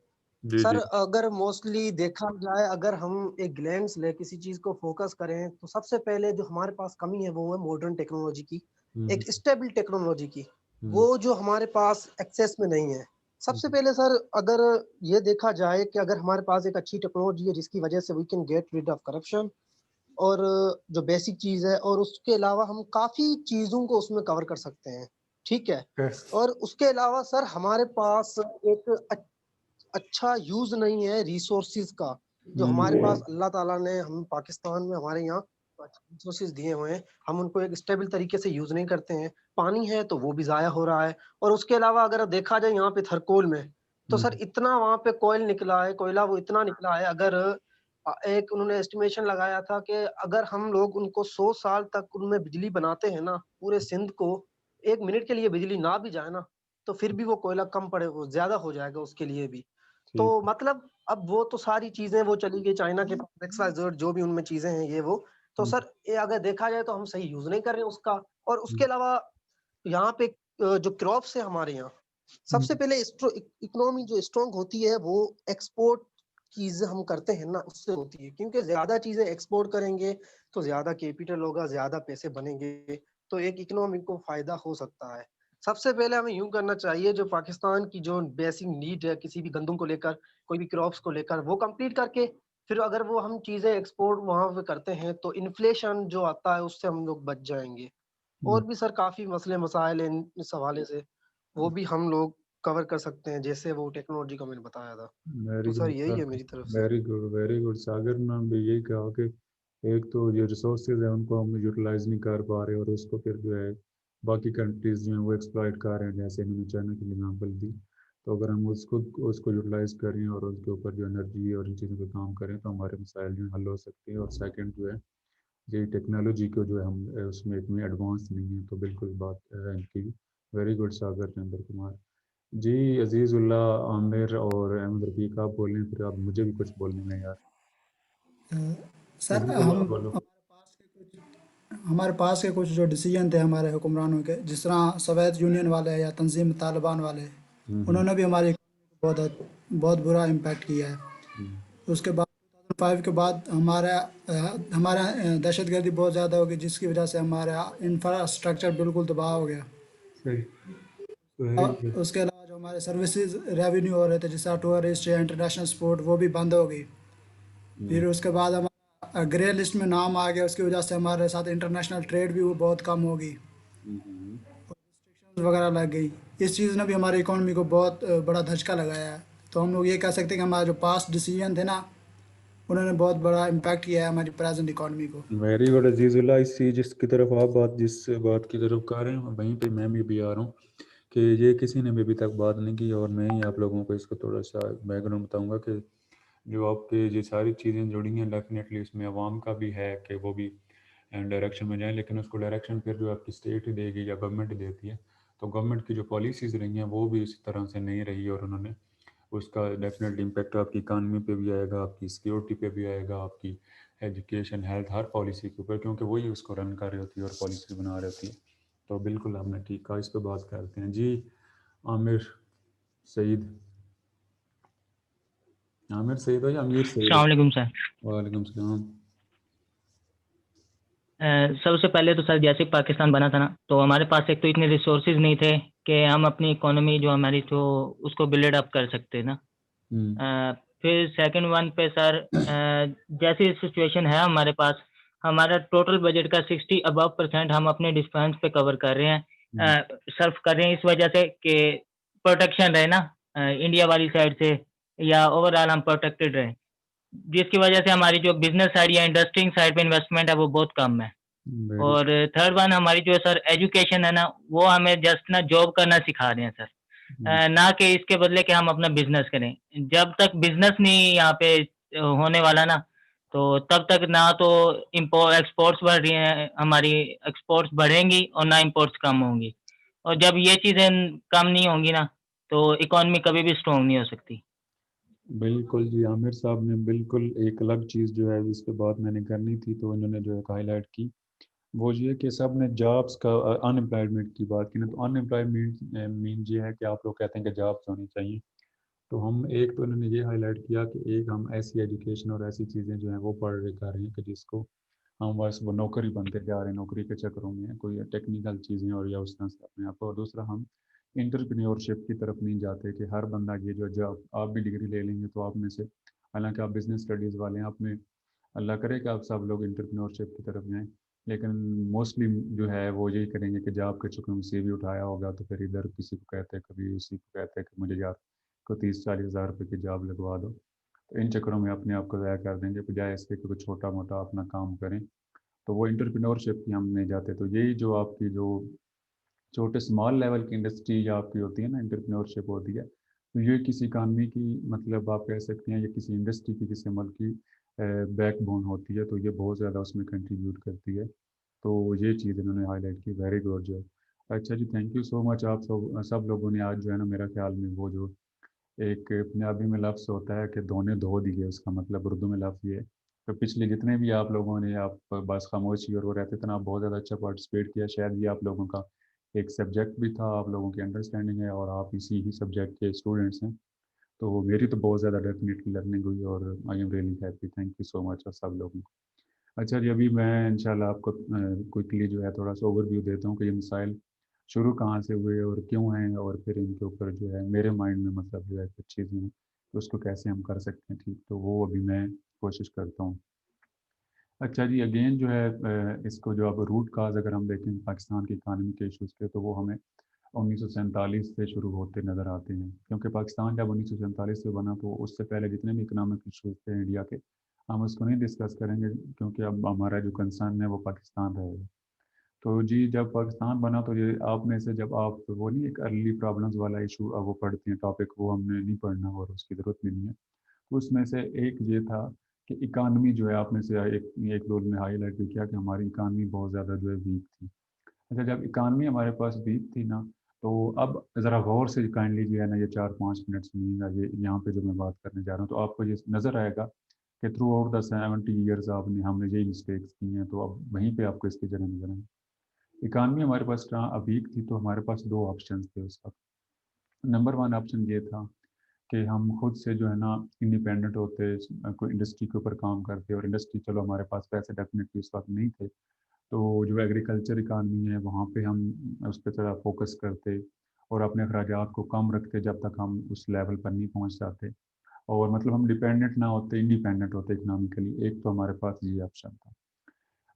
سر اگر موسٹلی دیکھا جائے اگر ہم ایک گلینس لے کسی چیز کو فوکس کریں تو سب سے پہلے جو ہمارے پاس کمی ہے وہ ہے ماڈرن ٹیکنالوجی کی, ایک اسٹیبل ٹیکنالوجی کی, وہ جو ہمارے پاس ایکسیس میں نہیں ہے. سب سے پہلے سر اگر یہ دیکھا جائے کہ اگر ہمارے پاس ایک اچھی ٹیکنالوجی ہے جس کی وجہ سے we can get rid of corruption اور جو بیسک چیز ہے اور اس کے علاوہ ہم کافی چیزوں کو اس میں کور کر سکتے ہیں. ٹھیک ہے. اور اس کے علاوہ سر ہمارے پاس ایک اچھا یوز نہیں ہے ریسورسز کا جو ہمارے پاس اللہ تعالیٰ نے ہم پاکستان میں ہمارے یہاں ریسورسز دیے ہوئے ہیں, ہم ان کو ایک اسٹیبل طریقے سے یوز نہیں کرتے ہیں. پانی ہے تو وہ بھی ضائع ہو رہا ہے. اور اس کے علاوہ اگر دیکھا جائے یہاں پہ تھرکول میں تو سر اتنا وہاں پہ کوئل نکلا ہے, کوئلہ وہ اتنا نکلا ہے, اگر ایک انہوں نے اسٹیمیشن لگایا تھا کہ اگر ہم لوگ ان کو 100 سال تک ان میں بجلی بناتے ہیں نا پورے سندھ کو 1 منٹ کے لیے بجلی نہ بھی جائے نا تو پھر بھی وہ کوئلہ کم پڑے زیادہ ہو جائے گا اس کے لیے بھی. تو مطلب اب وہ تو ساری چیزیں وہ چلی گئی چائنا کے جو بھی ان میں چیزیں ہیں یہ وہ تو سر یہ اگر دیکھا جائے تو ہم صحیح یوز نہیں کر رہے اس کا. اور اس کے علاوہ یہاں پہ جو کراپس ہے ہمارے یہاں سب سے پہلے اکنامی جو اسٹرانگ ہوتی ہے وہ ایکسپورٹ چیزیں ہم کرتے ہیں نا اس سے ہوتی ہے, کیونکہ زیادہ چیزیں ایکسپورٹ کریں گے تو زیادہ کیپیٹل ہوگا, زیادہ پیسے بنیں گے تو ایک اکنامی کو فائدہ ہو سکتا ہے. سب سے پہلے ہمیں یوں کرنا چاہیے جو پاکستان کی جو بیسک نیڈ ہے کسی بھی گندم کو لے کر کوئی بھی کراپس کو لے کر وہ کمپلیٹ کر کے پھر اگر وہ ہم چیزیں ایکسپورٹ وہاں پہ کرتے ہیں تو انفلیشن جو آتا ہے اس سے ہم لوگ بچ جائیں گے. اور بھی سر کافی مسئلے مسائل ہیں اس حوالے سے وہ بھی ہم لوگ کور کر سکتے ہیں جیسے وہ ٹیکنالوجی کا میں نے بتایا تھا. تو سر یہی ہے میری طرف سے. ویری گڈ ساگر نے بھی یہی کہا کہ ایک تو جو ریسورسز ہیں ان کو ہم یوٹیلائز نہیں کر پا رہے اور اس کو پھر جو ہے باقی کنٹریز جو ہیں وہ ایکسپلائٹ کر رہے ہیں جیسے انہوں نے چائنا کی ایگزامپل دی. تو اگر ہم اس کو یوٹیلائز کریں اور اس کے اوپر جو انرجی اور ان چیزوں پہ کام کریں تو ہمارے مسائل جو حل ہو سکتے ہیں. اور سیکنڈ جو ہے یہ ٹیکنالوجی کو جو ہے ہم اس میں اتنے ایڈوانس نہیں ہیں تو بالکل بات ہے ان کی. ویری گڈ ساگر چندر کمار. جی عزیز اللہ عامر اور احمد رفیق آپ بولیں پھر آپ مجھے بھی کچھ بولنے میں یار. سر ہمارے پاس کے کچھ جو ڈیسیجن تھے ہمارے حکمرانوں کے جس طرح سوویت یونین والے یا تنظیم طالبان والے انہوں نے بھی ہماری بہت برا امپیکٹ کیا ہے. اس کے بعد 2005 کے بعد ہمارا دہشت گردی بہت زیادہ ہوگی جس کی وجہ سے ہمارا انفراسٹرکچر بالکل تباہ ہو گیا. اس کے علاوہ جو ہمارے سروسز ریونیو ہو رہے تھے جیسا ٹورسٹ یا انٹرنیشنل سپورٹ وہ بھی بند ہو گئی. پھر اس کے بعد ہمارا گرے لسٹ میں نام آ گیا, اس کی وجہ سے ہمارے ساتھ انٹرنیشنل ٹریڈ بھی وہ بہت کم ہو گئی وغیرہ لگ گئی. اس چیز نے بھی ہماری اکانومی کو بہت بڑا دھچکا لگایا ہے. تو ہم لوگ یہ کہہ سکتے ہیں کہ ہمارا جو پاسٹ ڈیسیجن تھے نا انہوں نے بہت بڑا امپیکٹ کیا ہے ہماری پریزنٹ اکانومی کو. ویری گڈ عزیز اللہ. اسی جس کی طرف آپ جس بات کی طرف کر رہے ہیں وہیں پہ میں بھی آ رہا ہوں کہ یہ کسی نے بھی ابھی تک بات نہیں کی اور میں ہی آپ لوگوں کو اس کو تھوڑا سا بیک گراؤنڈ بتاؤں گا کہ جو آپ کے یہ ساری چیزیں جڑی ہیں ڈیفینیٹلی اس میں عوام کا بھی ہے کہ وہ بھی ڈائریکشن میں جائیں, لیکن اس کو ڈائریکشن پھر جو آپ کی اسٹیٹ دے گی یا گورنمنٹ دیتی ہے تو گورنمنٹ کی جو پالیسیز رہی ہیں وہ بھی اسی طرح سے نہیں رہی اور انہوں نے اس کا ڈیفینیٹلی امپیکٹ آپ کی اکانومی پہ بھی آئے گا, آپ کی سیکیورٹی پہ بھی آئے گا, آپ کی ایجوکیشن ہیلتھ ہر پالیسی کے اوپر, کیونکہ وہی اس کو رن کر رہی ہوتی ہے اور پالیسی بنا رہی ہوتی ہے. تو بالکل آپ نے ٹھیک کہا, اس پہ بات کرتے ہیں. جی عامر سعید ہو یا امیر سعید؟ السلام علیکم سر. وعلیکم السلام. سب سے پہلے تو سر جیسے پاکستان بنا تھا نا تو ہمارے پاس ایک تو اتنے ریسورسز نہیں تھے کہ ہم اپنی اکانومی جو ہماری تو اس کو بلڈ اپ کر سکتے نا. پھر سیکنڈ ون پہ سر جیسی سچویشن ہے ہمارے پاس ہمارا ٹوٹل بجٹ کا 60% ہم اپنے ڈسپینس پہ کور کر رہے ہیں صرف کر رہے ہیں اس وجہ سے کہ پروٹیکشن رہے نا انڈیا والی سائڈ سے یا اوور آل ہم پروٹیکٹڈ رہیں جس کی وجہ سے ہماری جو بزنس سائڈ یا انڈسٹری سائڈ پہ انویسٹمنٹ ہے وہ بہت کم ہے. اور تھرڈ ون ہماری جو سر ایجوکیشن ہے نا وہ ہمیں جسٹ نا جاب کرنا سکھا رہے ہیں سر نہ کہ اس کے بدلے کہ ہم اپنا بزنس کریں. جب تک بزنس نہیں یہاں پہ ہونے والا نا تو تب تک نہ تو ایکسپورٹس بڑھ رہی ہیں ہماری ایکسپورٹس بڑھیں گی اور نہ امپورٹس کم ہوں گی اور جب یہ چیزیں کم نہیں ہوں گی نا تو اکانومی کبھی بھی اسٹرانگ نہیں ہو سکتی. بالکل جی عامر صاحب نے بالکل ایک الگ چیز جو ہے جس پہ بات میں نے کرنی تھی تو انہوں نے جو ہے ہائی لائٹ کی وہ یہ کہ سب نے جابس کا ان امپلائمنٹ کی بات کی نا تو ان امپلائمنٹ مین یہ ہے کہ آپ لوگ کہتے ہیں کہ جابس ہونی چاہیے تو ہم ایک تو انہوں نے یہ ہائی لائٹ کیا کہ ایک ہم ایسی ایجوکیشن اور ایسی چیزیں جو ہیں وہ پڑھ رہے کر رہے ہیں کہ جس کو ہم بس وہ نوکری بنتے جا رہے ہیں نوکری کے چکروں میں کوئی ٹیکنیکل چیزیں اور یا اس طرح سے اپنے آپ کو اور دوسرا ہم انٹرپرینیورشپ کی طرف نہیں جاتے کہ ہر بندہ یہ جو جاب آپ بھی ڈگری لے لیں گے تو آپ میں سے حالانکہ آپ بزنس اسٹڈیز والے ہیں آپ میں اللہ کرے کہ آپ سب لوگ انٹرپرینیورشپ کی طرف جائیں لیکن موسٹلی جو ہے وہ یہی کریں گے کہ جاب کے چکر میں سی وی اٹھایا ہوگا تو پھر ادھر کسی کو کہتے ہیں کبھی اسی کو کہتے ہیں کہ مجھے یار کو 30-40 ہزار روپے کی جاب لگوا دو تو ان چکروں میں اپنے آپ کو ضائع کر دیں گے بجائے اس کے کہ کوئی چھوٹا موٹا اپنا کام کریں تو وہ انٹرپرینیورشپ کی ہم نہیں جاتے تو یہی جو آپ کی جو چھوٹے اسمال لیول کی انڈسٹری آپ کی ہوتی ہے نا انٹرپرینیورشپ ہوتی ہے تو یہ کسی اکانومی کی مطلب آپ کہہ سکتے ہیں یا کسی انڈسٹری کی کسی ملک کی بیک بون ہوتی ہے تو یہ بہت زیادہ اس میں کنٹریبیوٹ کرتی ہے تو یہ چیز انہوں نے ہائی لائٹ کی ویری گڈ جو اچھا جی تھینک یو سو مچ آپ سب لوگوں نے آج جو ہے نا میرا خیال میں وہ جو ایک پنجابی میں لفظ ہوتا ہے کہ دھونے دھو دیے اس کا مطلب اردو میں لفظ یہ ہے تو پچھلے جتنے بھی آپ لوگوں نے آپ بس خاموشی اور وہ رہتے تھے نا آپ بہت زیادہ اچھا پارٹیسپیٹ کیا شاید یہ آپ لوگوں کا ایک سبجیکٹ بھی تھا آپ لوگوں کی انڈرسٹینڈنگ ہے اور آپ اسی ہی سبجیکٹ کے اسٹوڈنٹس ہیں تو میری تو بہت زیادہ ڈیفینیٹلی لرننگ ہوئی اور I am really happy thank you so much سب لوگوں کو. اچھا جی ابھی میں انشاءاللہ آپ کو کوئکلی جو ہے تھوڑا سا اوور ویو دیتا ہوں کہ یہ مسائل شروع کہاں سے ہوئے اور کیوں ہیں اور پھر ان کے اوپر جو ہے میرے مائنڈ میں مطلب جو ہے کچھ چیزیں ہیں تو اس کو کیسے ہم کر سکتے ہیں ٹھیک تو وہ ابھی میں کوشش کرتا ہوں. اچھا جی اگین جو ہے اس کو جو اب روٹ کاز اگر ہم دیکھیں پاکستان کی اکانومی کے ایشوز کے تو وہ ہمیں 1947 سے شروع ہوتے نظر آتے ہیں کیونکہ پاکستان جب 1947 سے بنا تو اس سے پہلے جتنے بھی اکنامک ایشوز تھے انڈیا کے ہم اس کو نہیں ڈسکس کریں گے کیونکہ اب ہمارا جو کنسرن ہے وہ پاکستان رہے گا. تو جی جب پاکستان بنا تو یہ آپ میں سے جب آپ وہ نہیں ایک ارلی پرابلمز والا ایشو وہ پڑھتے ہیں ٹاپک وہ ہم نے نہیں پڑھنا اور اس کی ضرورت بھی نہیں ہے اس میں سے ایک یہ تھا کہ اکانومی جو ہے آپ میں سے ایک دو میں ہائی لائٹ بھی کیا کہ ہماری اکانومی بہت زیادہ جو ہے ویک تھی. اچھا جب اکانومی ہمارے پاس ویک تھی نا تو اب ذرا غور سے کائنڈلی جو ہے نا یہ 4-5 منٹ سنیے گا یہ یہاں پہ جو میں بات کرنے جا رہا ہوں تو آپ کو یہ نظر آئے گا کہ تھرو آؤٹ دا 70 ایئرز ہم نے یہی مسٹیکس کی ہیں تو اب وہیں پہ آپ کو اس کی جگہ نظر آئیں. اکانومی ہمارے پاس ویک تھی تو ہمارے پاس 2 آپشنز تھے اس وقت. نمبر 1 آپشن یہ تھا کہ ہم خود سے جو ہے نا انڈیپینڈنٹ ہوتے کوئی انڈسٹری کے اوپر کام کرتے اور انڈسٹری چلو ہمارے پاس پیسے ڈیفینیٹلی اس وقت نہیں تھے تو جو ایگریکلچر اکانومی ہے وہاں پہ ہم اس پہ ذرا فوکس کرتے اور اپنے اخراجات کو کم رکھتے جب تک ہم اس لیول پر نہیں پہنچ جاتے اور مطلب ہم ڈیپینڈنٹ نہ ہوتے انڈیپینڈنٹ ہوتے اکنامکلی. ایک تو ہمارے پاس یہ آپشن تھا.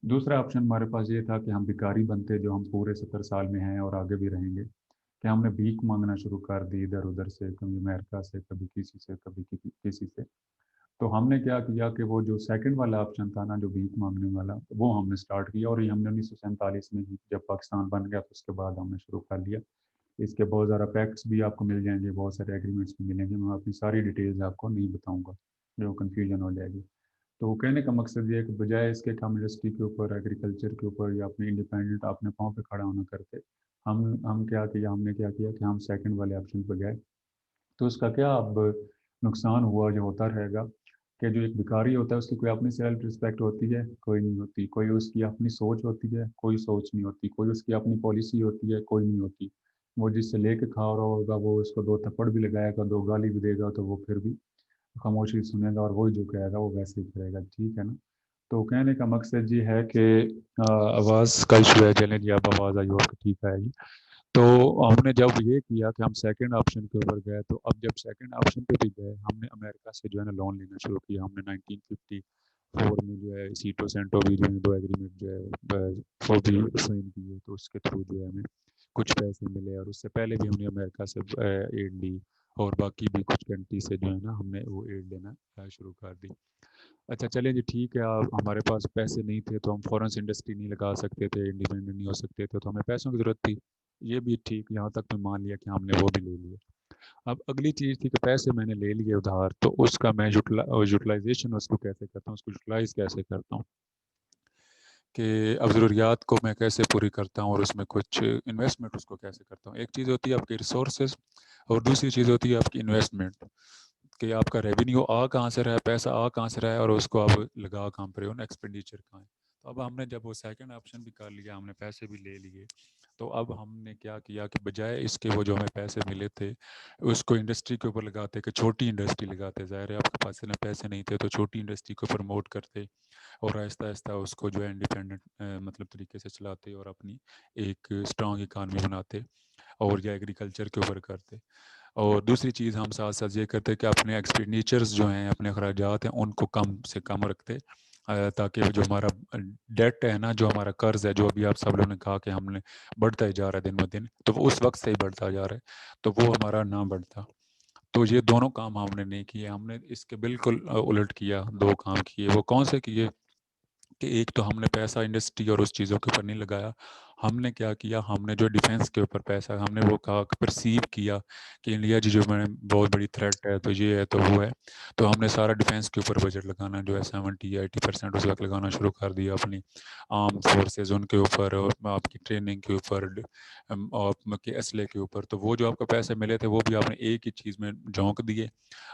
دوسرا آپشن ہمارے پاس یہ تھا کہ ہم بیکاری بنتے جو ہم پورے 70 سال میں ہیں اور آگے بھی رہیں گے کہ ہم نے بھیک مانگنا شروع کر دی ادھر ادھر سے کبھی امریکہ سے کبھی کسی سے کبھی کسی سے. تو ہم نے کیا کیا کہ وہ جو سیکنڈ والا آپشن تھا نا جو بھیک مانگنے والا وہ ہم نے سٹارٹ کیا اور یہ ہم نے 1947 میں جب پاکستان بن گیا تو اس کے بعد ہم نے شروع کر لیا. اس کے بہت زیادہ فیکٹس بھی آپ کو مل جائیں گے بہت سارے ایگریمنٹس بھی ملیں گے میں اپنی ساری ڈیٹیلز آپ کو نہیں بتاؤں گا جو کنفیوژن ہو جائے گی. تو کہنے کا مقصد یہ ہے کہ بجائے اس کے کہ ہم انڈسٹری کے اوپر ایگریکلچر کے اوپر یا اپنے انڈیپینڈنٹ اپنے پاؤں پہ کھڑا ہونا کرتے ہم کیا کیا ہم نے کیا کیا کہ ہم سیکنڈ والے آپشن پہ گئے. تو اس کا کیا اب نقصان ہوا جو ہوتا رہے گا کہ جو ایک بیکاری ہوتا ہے اس کی کوئی اپنی سیلف رسپیکٹ ہوتی ہے کوئی نہیں ہوتی. کوئی اس کی اپنی سوچ ہوتی ہے کوئی سوچ نہیں ہوتی. کوئی اس کی اپنی پالیسی ہوتی ہے کوئی نہیں ہوتی. وہ جس سے لے کے کھا رہا ہوگا وہ اس کو 2 تھپڑ بھی لگائے گا 2 گالی بھی دے گا تو وہ پھر بھی خاموشی سنے گا اور وہی جو کہے گا وہ ویسے ہی کرے گا ٹھیک ہے نا. تو کہنے کا مقصد یہ ہے کہ آواز کا ایشو ہے، چلیں جی اب آواز آئی اور ٹھیک آئے گی. تو ہم نے جب یہ کیا کہ ہم سیکنڈ آپشن کے اوپر گئے، تو اب جب سیکنڈ آپشن پہ بھی گئے ہم نے امریکہ سے جو ہے نا لون لینا شروع کیا. ہم نے 1954 میں جو ہے سیٹو سینٹو بھی جو ہے دو ایگریمنٹ جو ہے وہ بھی سائن کیے، تو اس کے تھرو جو ہے ہمیں کچھ پیسے ملے. اور اس سے پہلے بھی ہم نے امریکہ سے ایڈ لی اور باقی بھی کچھ کنٹری سے جو ہے نا ہم نے وہ ایڈ لینا شروع کر دی. اچھا چلیں جی ٹھیک ہے، ہمارے پاس پیسے نہیں تھے تو ہم فورن سے انڈسٹری نہیں لگا سکتے تھے، انڈیپینڈنٹ نہیں ہو سکتے تھے، تو ہمیں پیسوں کی ضرورت تھی. یہ بھی ٹھیک، یہاں تک میں مان لیا کہ ہم نے وہ بھی لے لیے. اب اگلی چیز تھی کہ پیسے میں نے لے لیے ادھار، تو اس کا میں یوٹیلائزیشن اس کو کیسے کرتا ہوں، اس کو یوٹیلائز کیسے کرتا ہوں، کہ اب ضروریات کو میں کیسے پوری کرتا ہوں اور اس میں کچھ انویسٹمنٹ اس کو کیسے کرتا ہوں. ایک چیز ہوتی ہے آپ کی ریسورسز اور دوسری چیز ہوتی ہے آپ کی انویسٹمنٹ، کہ آپ کا ریونیو آ کہاں سے رہا ہے، پیسہ آ کہاں سے رہا ہے اور اس کو آپ لگا کہاں پر ہو، ایکسپینڈیچر کہاں ہے. تو اب ہم نے جب وہ سیکنڈ آپشن بھی کر لیا، ہم نے پیسے بھی لے لیے، تو اب ہم نے کیا کیا کہ بجائے اس کے وہ جو ہمیں پیسے ملے تھے اس کو انڈسٹری کے اوپر لگاتے، کہ چھوٹی انڈسٹری لگاتے. ظاہر ہے آپ کے پاس اتنے پیسے نہیں تھے تو چھوٹی انڈسٹری کو پروموٹ کرتے اور آہستہ آہستہ اس کو جو ہے انڈیپینڈنٹ مطلب طریقے سے چلاتے اور اپنی ایک اسٹرانگ اکانومی بناتے اور یا ایگریکلچر کے اوپر کرتے. اور دوسری چیز ہم ساتھ ساتھ یہ کرتے کہ اپنے ایکسپینڈیچرز جو ہیں، اپنے اخراجات ہیں، ان کو کم سے کم رکھتے، تاکہ جو ہمارا ڈیٹ ہے نا، جو ہمارا قرض ہے، جو ابھی آپ سب لوگوں نے کہا کہ ہم نے بڑھتا ہی جا رہا ہے دن بدن، تو وہ اس وقت سے ہی بڑھتا جا رہا ہے، تو وہ ہمارا نہ بڑھتا. تو یہ دونوں کام ہم نے نہیں کیے، ہم نے اس کے بالکل الٹ کیا. دو کام کیے. وہ کون سے کیے کہ ایک تو ہم نے پیسہ انڈسٹری اور اس چیزوں کے اوپر نہیں لگایا. ہم نے کیا کیا، ہم نے جو ڈیفینس کے اوپر پیسہ، ہم نے وہ کہا کہ پرسیو کیا کہ انڈیا جی جو میں بہت بڑی تھریٹ ہے، تو یہ ہے تو وہ ہے، تو ہم نے سارا ڈیفینس کے اوپر بجٹ لگانا جو ہے 70-80% اس وقت لگانا شروع کر دیا، اپنی آرم فورسز ان کے اوپر اور آپ کی ٹریننگ کے اوپر اور کے اسلحے کے اوپر. تو وہ جو آپ کو پیسے ملے تھے وہ بھی آپ نے ایک ہی چیز میں جھونک دیے،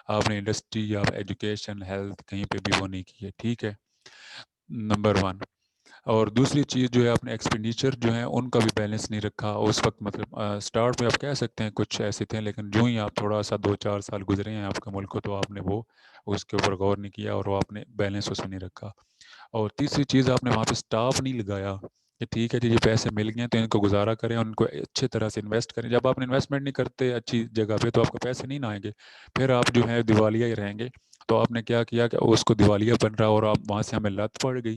آپ نے انڈسٹری یا ایجوکیشن ہیلتھ کہیں پہ بھی وہ نہیں کیے. ٹھیک ہے، نمبر 1. اور دوسری چیز جو ہے اپنے ایکسپینڈیچر جو ہیں ان کا بھی بیلنس نہیں رکھا اس وقت. مطلب سٹارٹ میں آپ کہہ سکتے ہیں کچھ ایسے تھے، لیکن جو ہی آپ تھوڑا سا 2-4 سال گزرے ہیں آپ کا ملک کو، تو آپ نے وہ اس کے اوپر غور نہیں کیا اور وہ آپ نے بیلنس اس میں نہیں رکھا. اور تیسری چیز، آپ نے وہاں پہ سٹاف نہیں لگایا کہ ٹھیک ہے جی یہ پیسے مل گئے تو ان کو گزارا کریں، ان کو اچھے طرح سے انویسٹ کریں. جب آپ انویسٹمنٹ نہیں کرتے اچھی جگہ پہ تو آپ کو پیسے نہیں نہ آئیں گے، پھر آپ جو ہے دیوالیہ ہی رہیں گے. تو آپ نے کیا کیا کہ اس کو دیوالیہ بن رہا اور آپ وہاں سے ہمیں لت پڑ گئی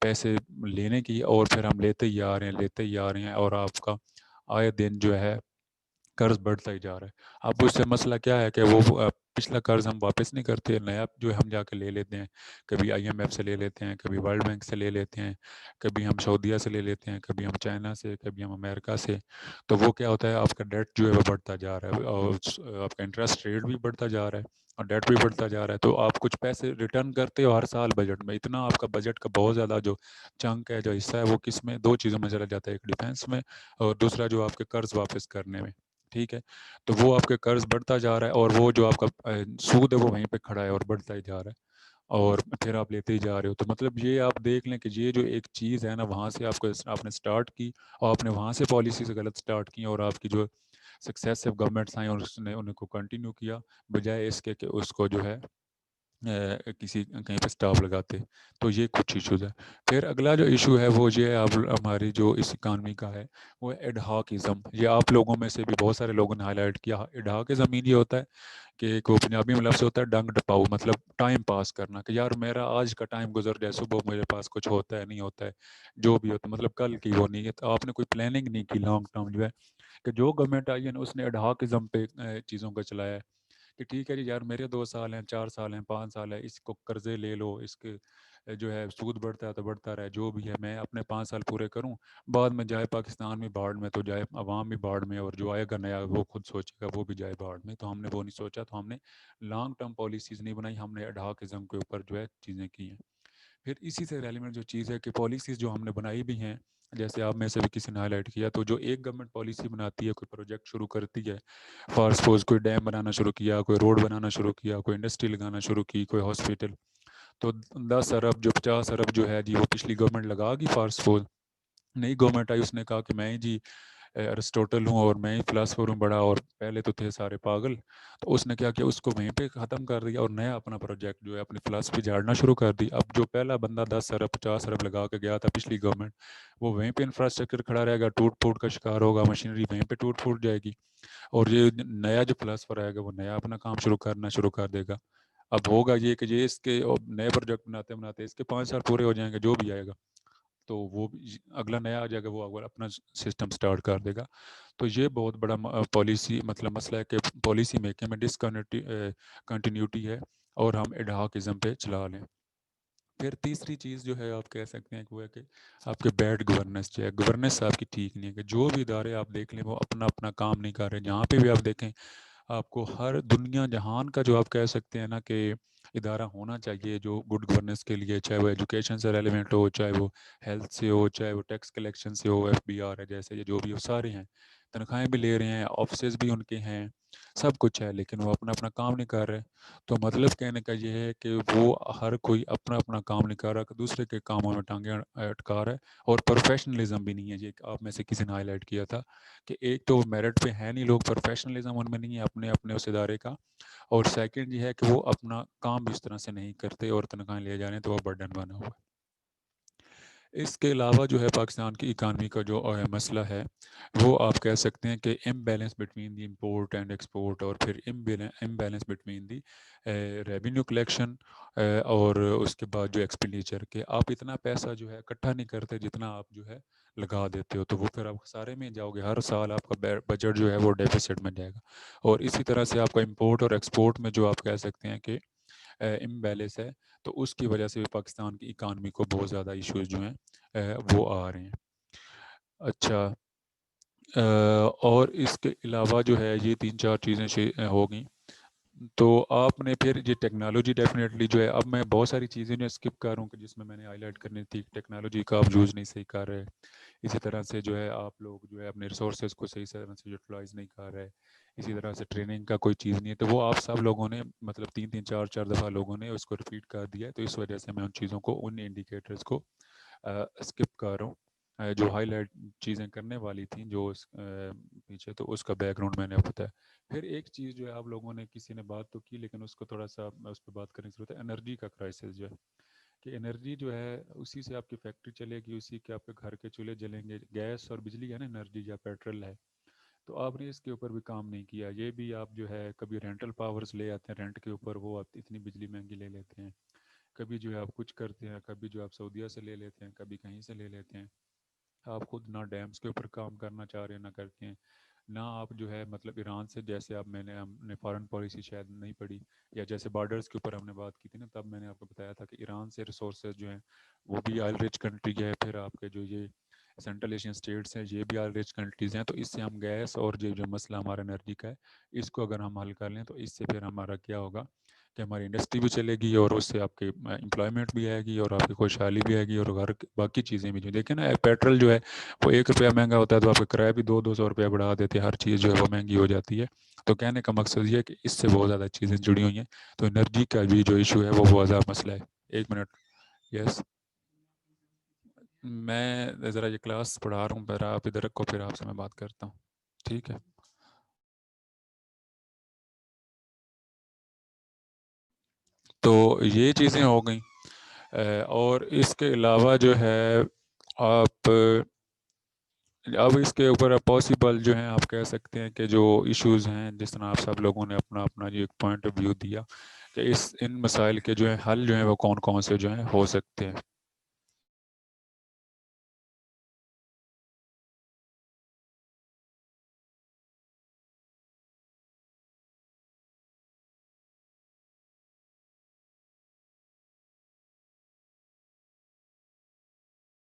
پیسے لینے کی، اور پھر ہم لیتے ہی آ رہے ہیں اور آپ کا آئے دن جو ہے قرض بڑھتا ہی جا رہا ہے. اب اس سے مسئلہ کیا ہے کہ وہ پچھلا قرض ہم واپس نہیں کرتے، نیا جو ہم جا کے لے لیتے ہیں، کبھی IMF سے لے لیتے ہیں، کبھی ورلڈ بینک سے لے لیتے ہیں، کبھی ہم سعودیہ سے لے لیتے ہیں، کبھی ہم چائنا سے، کبھی ہم امریکہ سے. تو وہ کیا ہوتا ہے، آپ کا ڈیٹ جو ہے وہ بڑھتا جا رہا ہے اور آپ کا انٹرسٹ ریٹ بھی بڑھتا جا رہا ہے اور ڈیٹ بھی بڑھتا جا رہا ہے. تو آپ کچھ پیسے ریٹرن کرتے ہو ہر سال بجٹ میں، اتنا آپ کا بجٹ کا بہت زیادہ جو چنک ہے، جو حصہ ہے، وہ کس میں 2 چیزوں میں چلا جاتا ہے، ایک ڈیفینس میں اور دوسرا جو آپ کے قرض واپس کرنے میں. ٹھیک ہے، تو وہ آپ کے قرض بڑھتا جا رہا ہے اور وہ جو آپ کا سود ہے وہ وہیں پہ کھڑا ہے اور بڑھتا ہی جا رہا ہے اور پھر آپ لیتے ہی جا رہے ہو. تو مطلب یہ آپ دیکھ لیں کہ یہ جو ایک چیز ہے نا، وہاں سے آپ نے سٹارٹ کی اور آپ نے وہاں سے پالیسی سے غلط سٹارٹ کی اور آپ کی جو سکسیسو گورنمنٹس آئیں اور اس نے ان کو کنٹینیو کیا بجائے اس کے کہ اس کو جو ہے کسی کہیں پہ سٹاف لگاتے. تو یہ کچھ ایشوز ہے. پھر اگلا جو ایشو ہے وہ یہ اب ہماری جو اس اکانومی کا ہے وہ ایڈہاکزم. یہ آپ لوگوں میں سے بھی بہت سارے لوگوں نے ہائی لائٹ کیا. ایڈہاکزم یہ ہوتا ہے کہ ایک پنجابی میں لفظ ہوتا ہے ڈنگ ڈپاؤ، مطلب ٹائم پاس کرنا، کہ یار میرا آج کا ٹائم گزر جائے، صبح میرے پاس کچھ ہوتا ہے نہیں ہوتا ہے جو بھی ہوتا ہے، مطلب کل کی وہ نہیں ہے. تو آپ نے کوئی پلاننگ نہیں کی لانگ ٹرم جو ہے، کہ جو گورنمنٹ آئی ہے اس نے ایڈہاکزم پہ چیزوں کو چلایا ہے کہ ٹھیک ہے جی یار میرے 2 سال ہیں، 4 سال ہیں، 5 سال ہے، اس کو قرضے لے لو، اس کے جو ہے سود بڑھتا ہے تو بڑھتا رہے، جو بھی ہے میں اپنے 5 سال پورے کروں، بعد میں جائے پاکستان میں باڑ میں تو جائے عوام بھی باڑ میں، اور جو آئے گا نیا وہ خود سوچے گا وہ بھی جائے باڑ میں. تو ہم نے وہ نہیں سوچا، تو ہم نے لانگ ٹرم پالیسیز نہیں بنائی، ہم نے ایڈہاکزم کے اوپر جو ہے چیزیں کی ہیں. پھر اسی سے ریلیونٹ جو چیز ہے کہ پالیسیز جو ہم نے بنائی بھی ہیں، جیسے آپ میں سے بھی کسی نے ہائی لائٹ کیا، تو جو ایک گورنمنٹ پالیسی بناتی ہے، کوئی پروجیکٹ شروع کرتی ہے، فار سپوز کوئی ڈیم بنانا شروع کیا، کوئی روڈ بنانا شروع کیا، کوئی انڈسٹری لگانا شروع کی، کوئی ہاسپٹل، تو 10 ارب جو 50 ارب جو ہے جی وہ پچھلی گورنمنٹ لگا گی. فار سپوز نئی گورنمنٹ آئی، اس نے کہا کہ میں جی ارسٹوٹل ہوں اور میں ہی فلاسفر ہوں بڑا، اور پہلے تو تھے سارے پاگل، تو اس نے کیا کیا، اس کو وہیں پہ ختم کر دیا اور نیا اپنا پروجیکٹ جو ہے اپنی فلاسفی جھاڑنا شروع کر دی. اب جو پہلا بندہ 10 ارب 50 ارب لگا کے گیا تھا پچھلی گورنمنٹ، وہ وہیں پہ انفراسٹرکچر کھڑا رہے گا، ٹوٹ پھوٹ کا شکار ہوگا، مشینری وہیں پہ ٹوٹ پھوٹ جائے گی، اور یہ نیا جو فلاسفر آئے گا وہ نیا اپنا کام شروع کر دے گا. اب ہوگا یہ کہ یہ اس کے نئے پروجیکٹ بناتے اس کے 5 سال پورے ہو جائیں گے جو بھی آئے گا، تو وہ اگلا نیا آ جائے گا، وہ اپنا سسٹم سٹارٹ کر دے گا. تو یہ بہت بڑا پالیسی مطلب مسئلہ ہے کہ پالیسی میکنگ میں ڈسکنٹینیوٹی ہے اور ہم ایڈہاکزم پہ چلا لیں. پھر تیسری چیز جو ہے آپ کہہ سکتے ہیں کہ وہ ہے کہ آپ کے بیڈ گورننس جو ہے، گورننس آپ کی ٹھیک نہیں ہے، کہ جو بھی ادارے آپ دیکھ لیں وہ اپنا کام نہیں کر رہے. جہاں پہ بھی آپ دیکھیں آپ کو ہر دنیا جہان کا جو آپ کہہ سکتے ہیں نا کہ ادارہ ہونا چاہیے جو گڈ گورننس کے لیے، چاہے وہ ایجوکیشن سے ریلیونٹ ہو، چاہے وہ ہیلتھ سے ہو، چاہے وہ ٹیکس کلیکشن سے ہو، ایف بی آر ہے جیسے، یہ جو بھی سارے ہیں، تنخواہیں بھی لے رہے ہیں، آفیسز بھی ان کے ہیں، سب کچھ ہے، لیکن وہ اپنا کام نہیں کر رہے. تو مطلب کہنے کا یہ ہے کہ وہ ہر کوئی اپنا کام نہیں کر رہا، دوسرے کے کاموں میں ٹانگیں اٹکا رہا ہے، اور پروفیشنلزم بھی نہیں ہے. یہ آپ میں سے کسی نے ہائی لائٹ کیا تھا کہ ایک تو میرٹ پہ ہے نہیں لوگ، پروفیشنلزم ان میں نہیں ہے اپنے اس ادارے کا، اور سیکنڈ یہ ہے کہ وہ اپنا کام بھی اس طرح سے نہیں کرتے اور تنخواہیں لے جا رہے ہیں، تو وہ برڈن بنا ہوا ہے. اس کے علاوہ جو ہے پاکستان کی اکانومی کا جو مسئلہ ہے وہ آپ کہہ سکتے ہیں کہ imbalance between the import and export, اور پھر imbalance between the revenue collection اور اس کے بعد جو ایکسپینڈیچر، کہ آپ اتنا پیسہ جو ہے اکٹھا نہیں کرتے جتنا آپ جو ہے لگا دیتے ہو، تو وہ پھر آپ خسارے میں جاؤ گے، ہر سال آپ کا بجٹ جو ہے وہ ڈیفیسٹ میں جائے گا. اور اسی طرح سے آپ کا امپورٹ اور ایکسپورٹ میں جو آپ کہہ سکتے ہیں کہ امبیلنس ہے، تو اس کی وجہ سے بھی پاکستان کی اکانومی کو بہت زیادہ ایشوز جو ہیں وہ آ رہے ہیں. اچھا، اور اس کے علاوہ جو ہے یہ 3-4 چیزیں ہو گئیں. تو آپ نے پھر یہ ٹیکنالوجی ڈیفینیٹلی جو ہے، اب میں بہت ساری چیزیں جو اسکپ کر رہا ہوں کہ جس میں نے ہائی لائٹ کرنی تھی، ٹیکنالوجی کا آپ یوز نہیں صحیح کر رہے، اسی طرح سے جو ہے آپ لوگ جو ہے اپنے ریسورسز کو صحیح طرح سے یوٹیلائز نہیں کر رہے، اسی طرح سے ٹریننگ کا کوئی چیز نہیں ہے. تو وہ آپ سب لوگوں نے مطلب 3-4 دفعہ لوگوں نے اس کو ریپیٹ کر دیا ہے، تو اس وجہ سے میں ان چیزوں کو، ان انڈیکیٹرز کو اسکپ کر رہا ہوں جو ہائی لائٹ چیزیں کرنے والی تھیں جو پیچھے، تو اس کا بیک گراؤنڈ میں نے بتایا. پھر ایک چیز جو ہے آپ لوگوں نے کسی نے بات تو کی، لیکن اس کو تھوڑا سا اس پہ بات کرنے کی ضرورت ہے، انرجی کا کرائسس جو ہے، کہ انرجی جو ہے اسی سے آپ کی فیکٹری چلے گی، اسی کے آپ کے گھر کے چولہے جلیں گے، گیس اور بجلی ہے نا انرجی یا پیٹرول ہے، تو آپ نے اس کے اوپر بھی کام نہیں کیا. یہ بھی آپ جو ہے کبھی رینٹل پاورز لے آتے ہیں رینٹ کے اوپر، وہ آپ اتنی بجلی مہنگی لے لیتے ہیں، کبھی جو ہے آپ کچھ کرتے ہیں، کبھی جو آپ سعودیہ سے لے لیتے ہیں، کبھی کہیں سے لے لیتے ہیں. آپ خود نہ ڈیمز کے اوپر کام کرنا چاہ رہے ہیں، نہ کرتے ہیں، نہ آپ جو ہے مطلب ایران سے، جیسے اب ہم نے فارن پالیسی شاید نہیں پڑھی، یا جیسے بارڈرز کے اوپر ہم نے بات کی تھی نا، تب میں نے آپ کو بتایا تھا کہ ایران سے ریسورسز جو ہیں وہ بھی آئل رچ کنٹری ہے. پھر آپ کے جو یہ سینٹرل ایشین اسٹیٹس ہیں یہ بھی آئل رچ کنٹریز ہیں. تو اس سے ہم گیس اور جو مسئلہ ہمارا انرجی کا ہے، اس کو اگر ہم حل کر لیں تو اس سے پھر ہمارا کیا ہوگا کہ ہماری انڈسٹری بھی چلے گی، اور اس سے آپ کے امپلائمنٹ بھی آئے گی، اور آپ کی خوشحالی بھی آئے گی، اور گھر باقی چیزیں بھی. جو دیکھیں نا پیٹرول جو ہے وہ 1 روپیہ مہنگا ہوتا ہے تو آپ کا کرایہ بھی 200 روپیہ بڑھا دیتے ہیں، ہر چیز جو ہے وہ مہنگی ہو جاتی ہے. تو کہنے کا مقصد یہ ہے کہ اس سے بہت زیادہ چیزیں جڑی ہوئی ہیں. تو انرجی کا بھی جو ایشو ہے وہ بہت زیادہ مسئلہ ہے. 1 منٹ. یس، میں ذرا یہ کلاس پڑھا رہا ہوں، پھر آپ ادھر رکھو، پھر آپ سے میں بات کرتا ہوں، ٹھیک ہے؟ تو یہ چیزیں ہو گئیں. اور اس کے علاوہ جو ہے آپ اب اس کے اوپر پاسبل جو ہیں آپ کہہ سکتے ہیں کہ جو ایشوز ہیں، جس طرح آپ سب لوگوں نے اپنا جو ایک پوائنٹ آف ویو دیا کہ ان مسائل کے جو ہیں حل جو ہیں وہ کون کون سے جو ہیں ہو سکتے ہیں.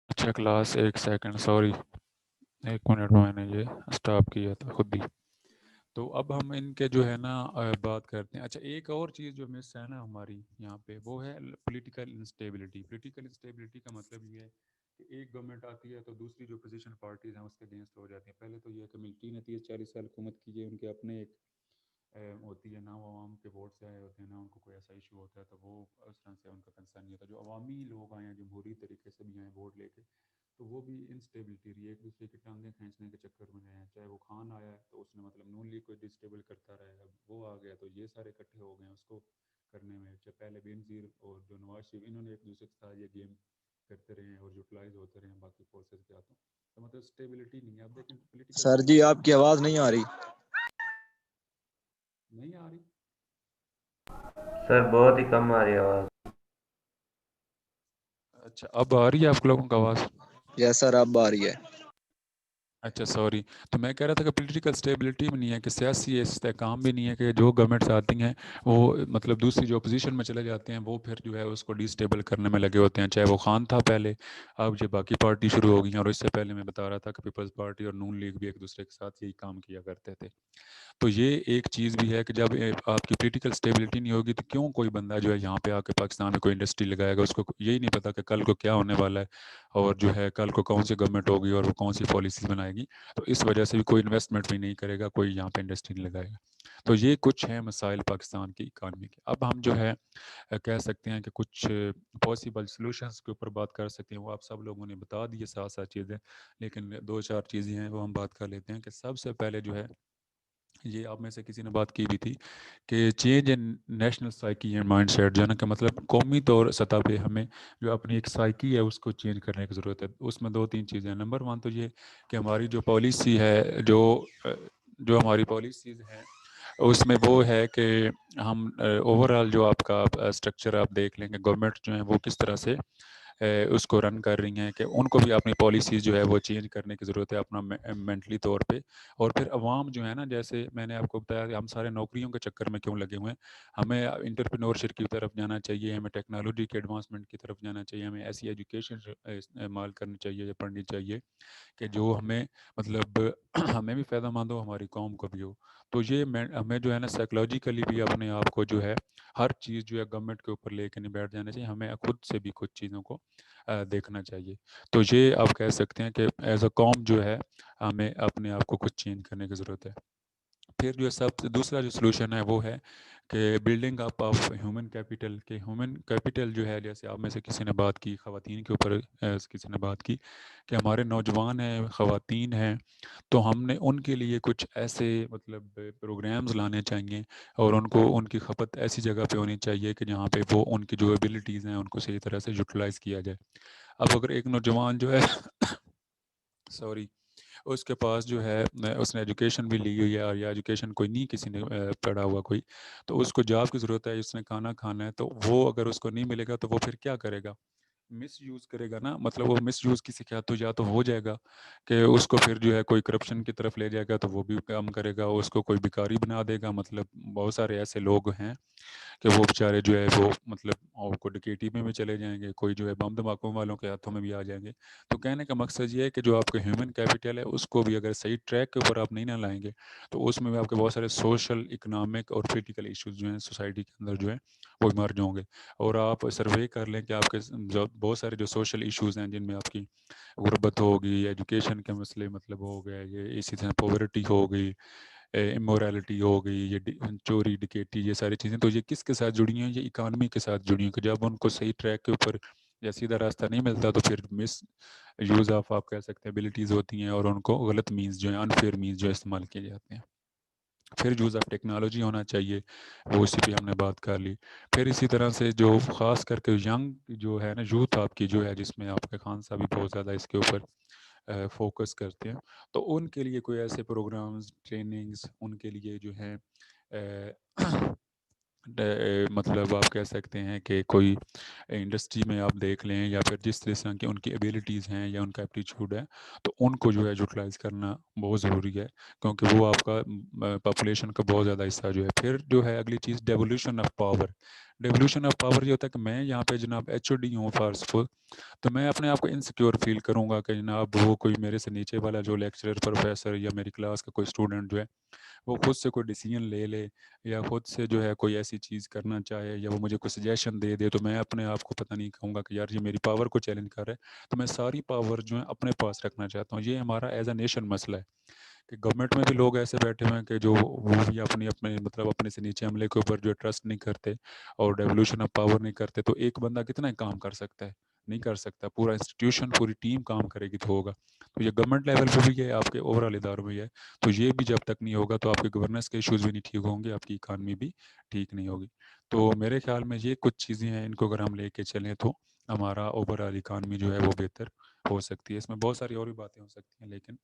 اچھا کلاس، 1 سیکنڈ، سوری، 1 منٹ میں نے یہ اسٹاپ کیا تھا خود ہی. تو اب ہم ان کے جو ہے نا بات کرتے ہیں. اچھا، ایک اور چیز جو مس ہے نا ہماری یہاں پہ، وہ ہے پولیٹیکل انسٹیبلٹی. پولیٹیکل انسٹیبلٹی کا مطلب یہ ہے کہ ایک گورنمنٹ آتی ہے تو دوسری جو اپوزیشن پارٹیز ہیں اس کے اگینسٹ ہو جاتی ہیں. پہلے تو یہ ہے کہ ملٹری نے 30-40 سال حکومت کی ہے، ان کے اپنے ایک ہوتی ہے نا، وہ عوام کے ووٹ سے آئے ہوتے ہیں نا، ان کو کوئی ایسا ایشو ہوتا ہے تو وہ اس طرح سے ان کا کنسرن نہیں ہوتا. جو عوامی لوگ آئے ہیں، جمہوری طریقے سے بھی آئے ووٹ لے کے، تو وہ بھی انسٹیبلٹی رہی ہے، ایک دوسرے کی ٹانگیں کھینچنے کے چکر میں رہے ہیں. چاہے وہ خان آیا ہے تو اس نے مطلب نون لیگ کو ڈسٹیبل کرتا رہے گا، وہ آ گیا تو یہ سارے اکٹھے ہو گئے ہیں اس کو کرنے میں. پہلے بے نظیر اور جو نواز شریف انہوں نے ایک دوسرے کے ساتھ یہ گیم کرتے رہے ہیں اور یوٹیلائز ہوتے رہے ہیں باقی فورسز کے ہاتھوں. تو مطلب اسٹیبلٹی نہیں ہے. اب دیکھیں پولیٹیکل سر جی آپ کی آواز نہیں آ رہی. نہیں آ رہی سر، بہت ہی کم آ رہی ہے آواز. اچھا اب آ رہی ہے آپ لوگوں کا آواز؟ یس سر اب آ رہی ہے. اچھا سوری. تو میں کہہ رہا تھا کہ پولیٹیکل اسٹیبلٹی بھی نہیں ہے، کہ سیاسی استحکام بھی نہیں ہے، کہ جو گورنمنٹس آتی ہیں وہ مطلب دوسری جو اپوزیشن میں چلے جاتے ہیں وہ پھر جو ہے اس کو ڈی اسٹیبل کرنے میں لگے ہوتے ہیں. چاہے وہ خان تھا پہلے، اب یہ باقی پارٹی شروع ہو گئی ہیں، اور اس سے پہلے میں بتا رہا تھا کہ پیپلز پارٹی اور نون لیگ بھی ایک دوسرے کے ساتھ یہی کام کیا کرتے تھے. تو یہ ایک چیز بھی ہے کہ جب آپ کی پولیٹیکل اسٹیبلٹی نہیں ہوگی تو کیوں کوئی بندہ جو ہے یہاں پہ آ کے پاکستان میں کوئی انڈسٹری لگائے گا؟ اس کو یہی نہیں پتا کہ کل کو کیا ہونے والا ہے، اور جو ہے کل کو کون سی گورنمنٹ ہوگی اور وہ کون سی پالیسیز بنائے گی. تو اس وجہ سے بھی کوئی انویسٹمنٹ بھی نہیں کرے گا، کوئی یہاں پہ انڈسٹری نہیں لگائے گا. تو یہ کچھ ہیں مسائل پاکستان کی اکانومی کے. اب ہم جو ہے کہہ سکتے ہیں کہ کچھ پاسبل سلوشنس کے اوپر بات کر سکتے ہیں. وہ آپ سب لوگوں نے بتا دیے ساتھ ساتھ چیزیں، لیکن 2-4 چیزیں ہیں وہ ہم بات کر لیتے ہیں. کہ سب سے پہلے جو ہے یہ آپ میں سے کسی نے بات کی بھی تھی کہ change in national psyche and mindset, جو ہے نا کہ مطلب قومی طور سطح پہ ہمیں جو اپنی ایک سائیکی ہے اس کو چینج کرنے کی ضرورت ہے. اس میں 2-3 چیزیں ہیں. نمبر 1 تو یہ کہ ہماری جو پالیسی ہے، جو ہماری پالیسیز ہیں اس میں وہ ہے کہ ہم اوور آل جو آپ کا اسٹرکچر آپ دیکھ لیں گے، گورنمنٹ جو ہیں وہ کس طرح سے اس کو رن کر رہی ہیں، کہ ان کو بھی اپنی پالیسیز جو ہے وہ چینج کرنے کی ضرورت ہے اپنا مینٹلی طور پہ. اور پھر عوام جو ہے نا، جیسے میں نے آپ کو بتایا کہ ہم سارے نوکریوں کے چکر میں کیوں لگے ہوئے ہیں. ہمیں انٹرپرینورشپ کی طرف جانا چاہیے، ہمیں ٹیکنالوجی کے ایڈوانسمنٹ کی طرف جانا چاہیے، ہمیں ایسی ایجوکیشن استعمال کرنی چاہیے یا پڑھنی چاہیے کہ جو ہمیں مطلب ہمیں بھی فائدہ مند ہو، ہماری قوم کو بھی ہو. تو یہ ہمیں جو ہے نا سائیکلوجیکلی بھی اپنے آپ کو جو ہے ہر چیز جو ہے گورنمنٹ کے اوپر لے کے نہیں بیٹھ جانا چاہیے. ہمیں خود سے بھی کچھ چیزوں کو دیکھنا چاہیے. تو یہ آپ کہہ سکتے ہیں کہ ایز اے قوم جو ہے ہمیں اپنے آپ کو کچھ چینج کرنے کی ضرورت ہے. پھر جو سب سے دوسرا جو سلوشن ہے وہ ہے کہ building up of human capital. کہ ہیومن کیپٹل جو ہے، جیسے آپ میں سے کسی نے بات کی خواتین کے اوپر، کسی نے بات کی کہ ہمارے نوجوان ہیں، خواتین ہیں، تو ہم نے ان کے لیے کچھ ایسے مطلب پروگرامز لانے چاہیے، اور ان کو ان کی کھپت ایسی جگہ پہ ہونی چاہیے کہ جہاں پہ وہ ان کی جو ایبلٹیز ہیں ان کو صحیح طرح سے یوٹیلائز کیا جائے. اب اگر ایک نوجوان جو ہے سوری اس کے پاس جو ہے اس نے ایجوکیشن بھی لی ہوئی ہے، یا ایجوکیشن کوئی نہیں کسی نے پڑھا ہوا کوئی، تو اس کو جاب کی ضرورت ہے، اس نے کھانا کھانا ہے، تو وہ اگر اس کو نہیں ملے گا تو وہ پھر کیا کرے گا؟ مس یوز کرے گا نا. مطلب وہ مس یوز کسی کے ہاتھوں یا تو ہو جائے گا کہ اس کو پھر جو ہے کوئی کرپشن کی طرف لے جائے گا تو وہ بھی کام کرے گا، اس کو کوئی بیکاری بنا دے گا. مطلب بہت سارے ایسے لوگ ہیں کہ وہ بیچارے جو ہے وہ مطلب کو ڈکیٹی میں بھی چلے جائیں گے، کوئی جو ہے بم دھماکوں والوں کے ہاتھوں میں بھی آ جائیں گے. تو کہنے کا مقصد یہ ہے کہ جو آپ کا ہیومن کیپٹل ہے اس کو بھی اگر صحیح ٹریک کے اوپر آپ نہیں نہ لائیں گے تو اس میں بھی آپ کے بہت سارے سوشل، اکنامک اور پولیٹیکل ایشوز جو ہیں سوسائٹی کے اندر جو ہیں وہ مرج ہوں گے. اور آپ سروے کر لیں کہ آپ کے بہت سارے جو سوشل ایشوز ہیں جن میں آپ کی غربت ہوگی، ایجوکیشن کے مسئلے مطلب ہو گئے، یہ اسی طرح پاورٹی ہو گئی، امورالٹی ہو گئی، یہ چوری ڈکیٹی، یہ ساری چیزیں، تو یہ کس کے ساتھ جڑی ہیں؟ یہ اکانومی کے ساتھ جڑی ہیں. کہ جب ان کو صحیح ٹریک کے اوپر یا سیدھا راستہ نہیں ملتا تو پھر مس یوز آف آپ کہہ سکتے ہیں ایبلٹیز ہوتی ہیں، اور ان کو غلط مینز جو ہیں، انفیئر مینز جو استعمال کیے جاتے ہیں. پھر یوز آف ٹیکنالوجی ہونا چاہیے، وہ اسی پہ ہم نے بات کر لی. پھر اسی طرح سے جو خاص کر کے ینگ جو ہے نا یوتھ آپ کی جو ہے، جس میں آپ کے خان صاحب بھی بہت زیادہ اس کے اوپر فوکس کرتے ہیں، تو ان کے لیے کوئی ایسے پروگرامز، ٹریننگز ان کے لیے جو ہیں مطلب آپ کہہ سکتے ہیں کہ کوئی انڈسٹری میں آپ دیکھ لیں، یا پھر جس طرح کی ان کی ایبلٹیز ہیں یا ان کا ایپٹیچیوڈ ہے، تو ان کو جو ہے یوٹیلائز کرنا بہت ضروری ہے، کیونکہ وہ آپ کا پاپولیشن کا بہت زیادہ حصہ جو ہے. پھر جو ہے اگلی چیز devolution of power. Devolution of power یہ ہوتا ہے کہ میں یہاں پہ جناب ایچ او ڈی ہوں فارسفل، تو میں اپنے آپ کو انسیکیور فیل کروں گا کہ جناب وہ کوئی میرے سے نیچے والا جو لیکچرر، پروفیسر یا میری کلاس کا کوئی اسٹوڈنٹ جو ہے وہ خود سے کوئی ڈیسیجن لے یا خود سے جو ہے کوئی ایسی چیز کرنا چاہے، یا وہ مجھے کوئی سجیشن دے تو میں اپنے آپ کو پتہ نہیں کہوں گا کہ یار یہ میری پاور کو چیلنج کر رہا ہے. تو میں ساری پاور جو ہے اپنے پاس رکھنا چاہتا ہوں. یہ ہمارا ایز اے نیشن مسئلہ ہے کہ گورنمنٹ میں بھی لوگ ایسے بیٹھے ہوئے ہیں کہ جو وہ بھی اپنے مطلب اپنے سے نیچے عملے کے اوپر جو ٹرسٹ نہیں کرتے اور ڈیولوشن آف پاور نہیں کرتے. تو ایک بندہ کتنا کام کر سکتا ہے؟ نہیں کر سکتا, پورا انسٹیٹیوشن پوری ٹیم کام کرے گی تو ہوگا. تو یہ گورنمنٹ لیول پہ بھی ہے, آپ کے اوور آل اداروں میں ہے, تو یہ بھی جب تک نہیں ہوگا تو آپ کے گورننس کے ایشوز بھی نہیں ٹھیک ہوں گے, آپ کی اکانومی بھی ٹھیک نہیں ہوگی. تو میرے خیال میں یہ کچھ چیزیں ہیں, ان کو اگر ہم لے کے چلیں تو ہمارا اوور آل اکانومی جو ہے وہ بہتر ہو سکتی ہے. اس میں بہت ساری اور بھی باتیں ہو سکتی ہیں, لیکن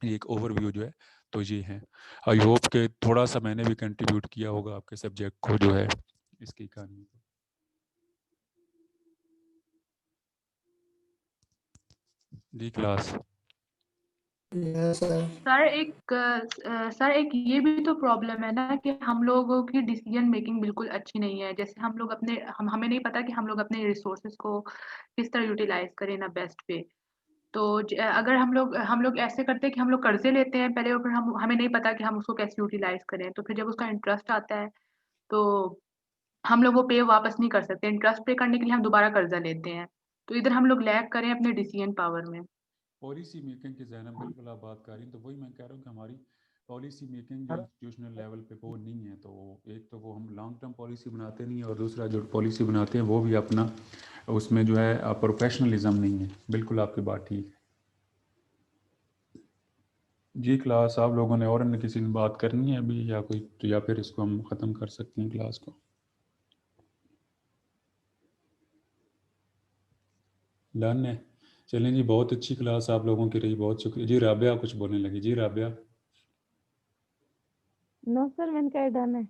یہ ایک اوور ویو جو ہے تو یہ ہیں. آئی ہوپ کہ تھوڑا سا میں نے بھی کنٹریبیوٹ کیا ہوگا آپ کے سبجیکٹ کو جو ہے اس کی اکانومی کو. جی کلاس. سر ایک یہ بھی تو پرابلم ہے نا کہ ہم لوگوں کی ڈیسیجن میکنگ بالکل اچھی نہیں ہے. جیسے ہم لوگ ہمیں نہیں پتا کہ ہم لوگ اپنے ریسورسز کو کس طرح یوٹیلائز کریں نا بیسٹ پہ. تو اگر ہم لوگ ایسے کرتے ہیں کہ ہم لوگ قرضے لیتے ہیں پہلے, اور پھر ہمیں نہیں پتا کہ ہم اس کو کیسے یوٹیلائز کریں, تو پھر جب اس کا انٹرسٹ آتا ہے تو ہم لوگ وہ پے واپس نہیں کر سکتے. انٹرسٹ پے کرنے کے لیے ہم دوبارہ قرضہ لیتے ہیں, تو ادھر ہم لوگ لیک کریں اپنے ڈیسیجن پاور میں. پالیسی میکنگ کی زینب بالکل آپ بات کر رہی ہیں, تو وہی میں کہہ رہا ہوں کہ ہماری پالیسی میکنگ جو انسٹیٹیوشنل لیول پہ وہ نہیں ہے. تو ایک تو وہ ہم لانگ ٹرم پالیسی بناتے نہیں ہیں, اور دوسرا جو پالیسی بناتے ہیں وہ بھی اپنا اس میں جو ہے پروفیشنلزم نہیں ہے. بالکل آپ کی بات ٹھیک ہے. جی کلاس, آپ لوگوں نے اور کسی نے بات کرنی ہے ابھی یا کوئی, یا پھر اس کو ہم ختم کر سکتے ہیں کلاس کو. ڈن ہے, چلیں جی. بہت اچھی کلاس آپ لوگوں کی رہی, بہت شکریہ. جی رابعہ کچھ بولنے لگی. جی رابعہ. نو سر میں نے کہا ڈن ہے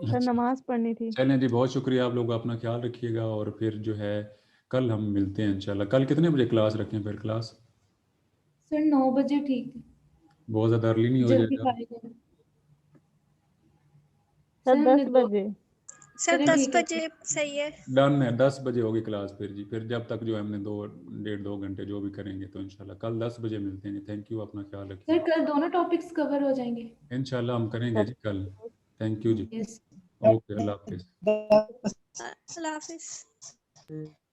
سر, نماز پڑھنی تھی. چلیں جی, بہت شکریہ. آپ لوگ اپنا خیال رکھیے گا, اور پھر جو ہے کل ہم ملتے ہیں انشاءاللہ. کل کتنے بجے کلاس رکھیں پھر کلاس؟ سر 9 بجے ٹھیک ہے. بہت زیادہ ارلی نہیں ہو جائے جلدی گا؟ کھائے گا سر 10 بجے. سر 10 بجے صحیح ہے. ڈن ہے, 10 بجے ہوگی کلاس پھر جی. پھر جب تک جو ہے ہم نے 2 گھنٹے جو بھی کریں گے تو انشاءاللہ کل 10 بجے ملتے ہیں. تھینک یو, اپنا خیال رکھیے. سر کل دونوں ٹاپکس کور ہو جائیں گے انشاءاللہ ہم کریں گے جی کل. تھینک یو جی. یس. اوکے, اللہ حافظ. اللہ حافظ.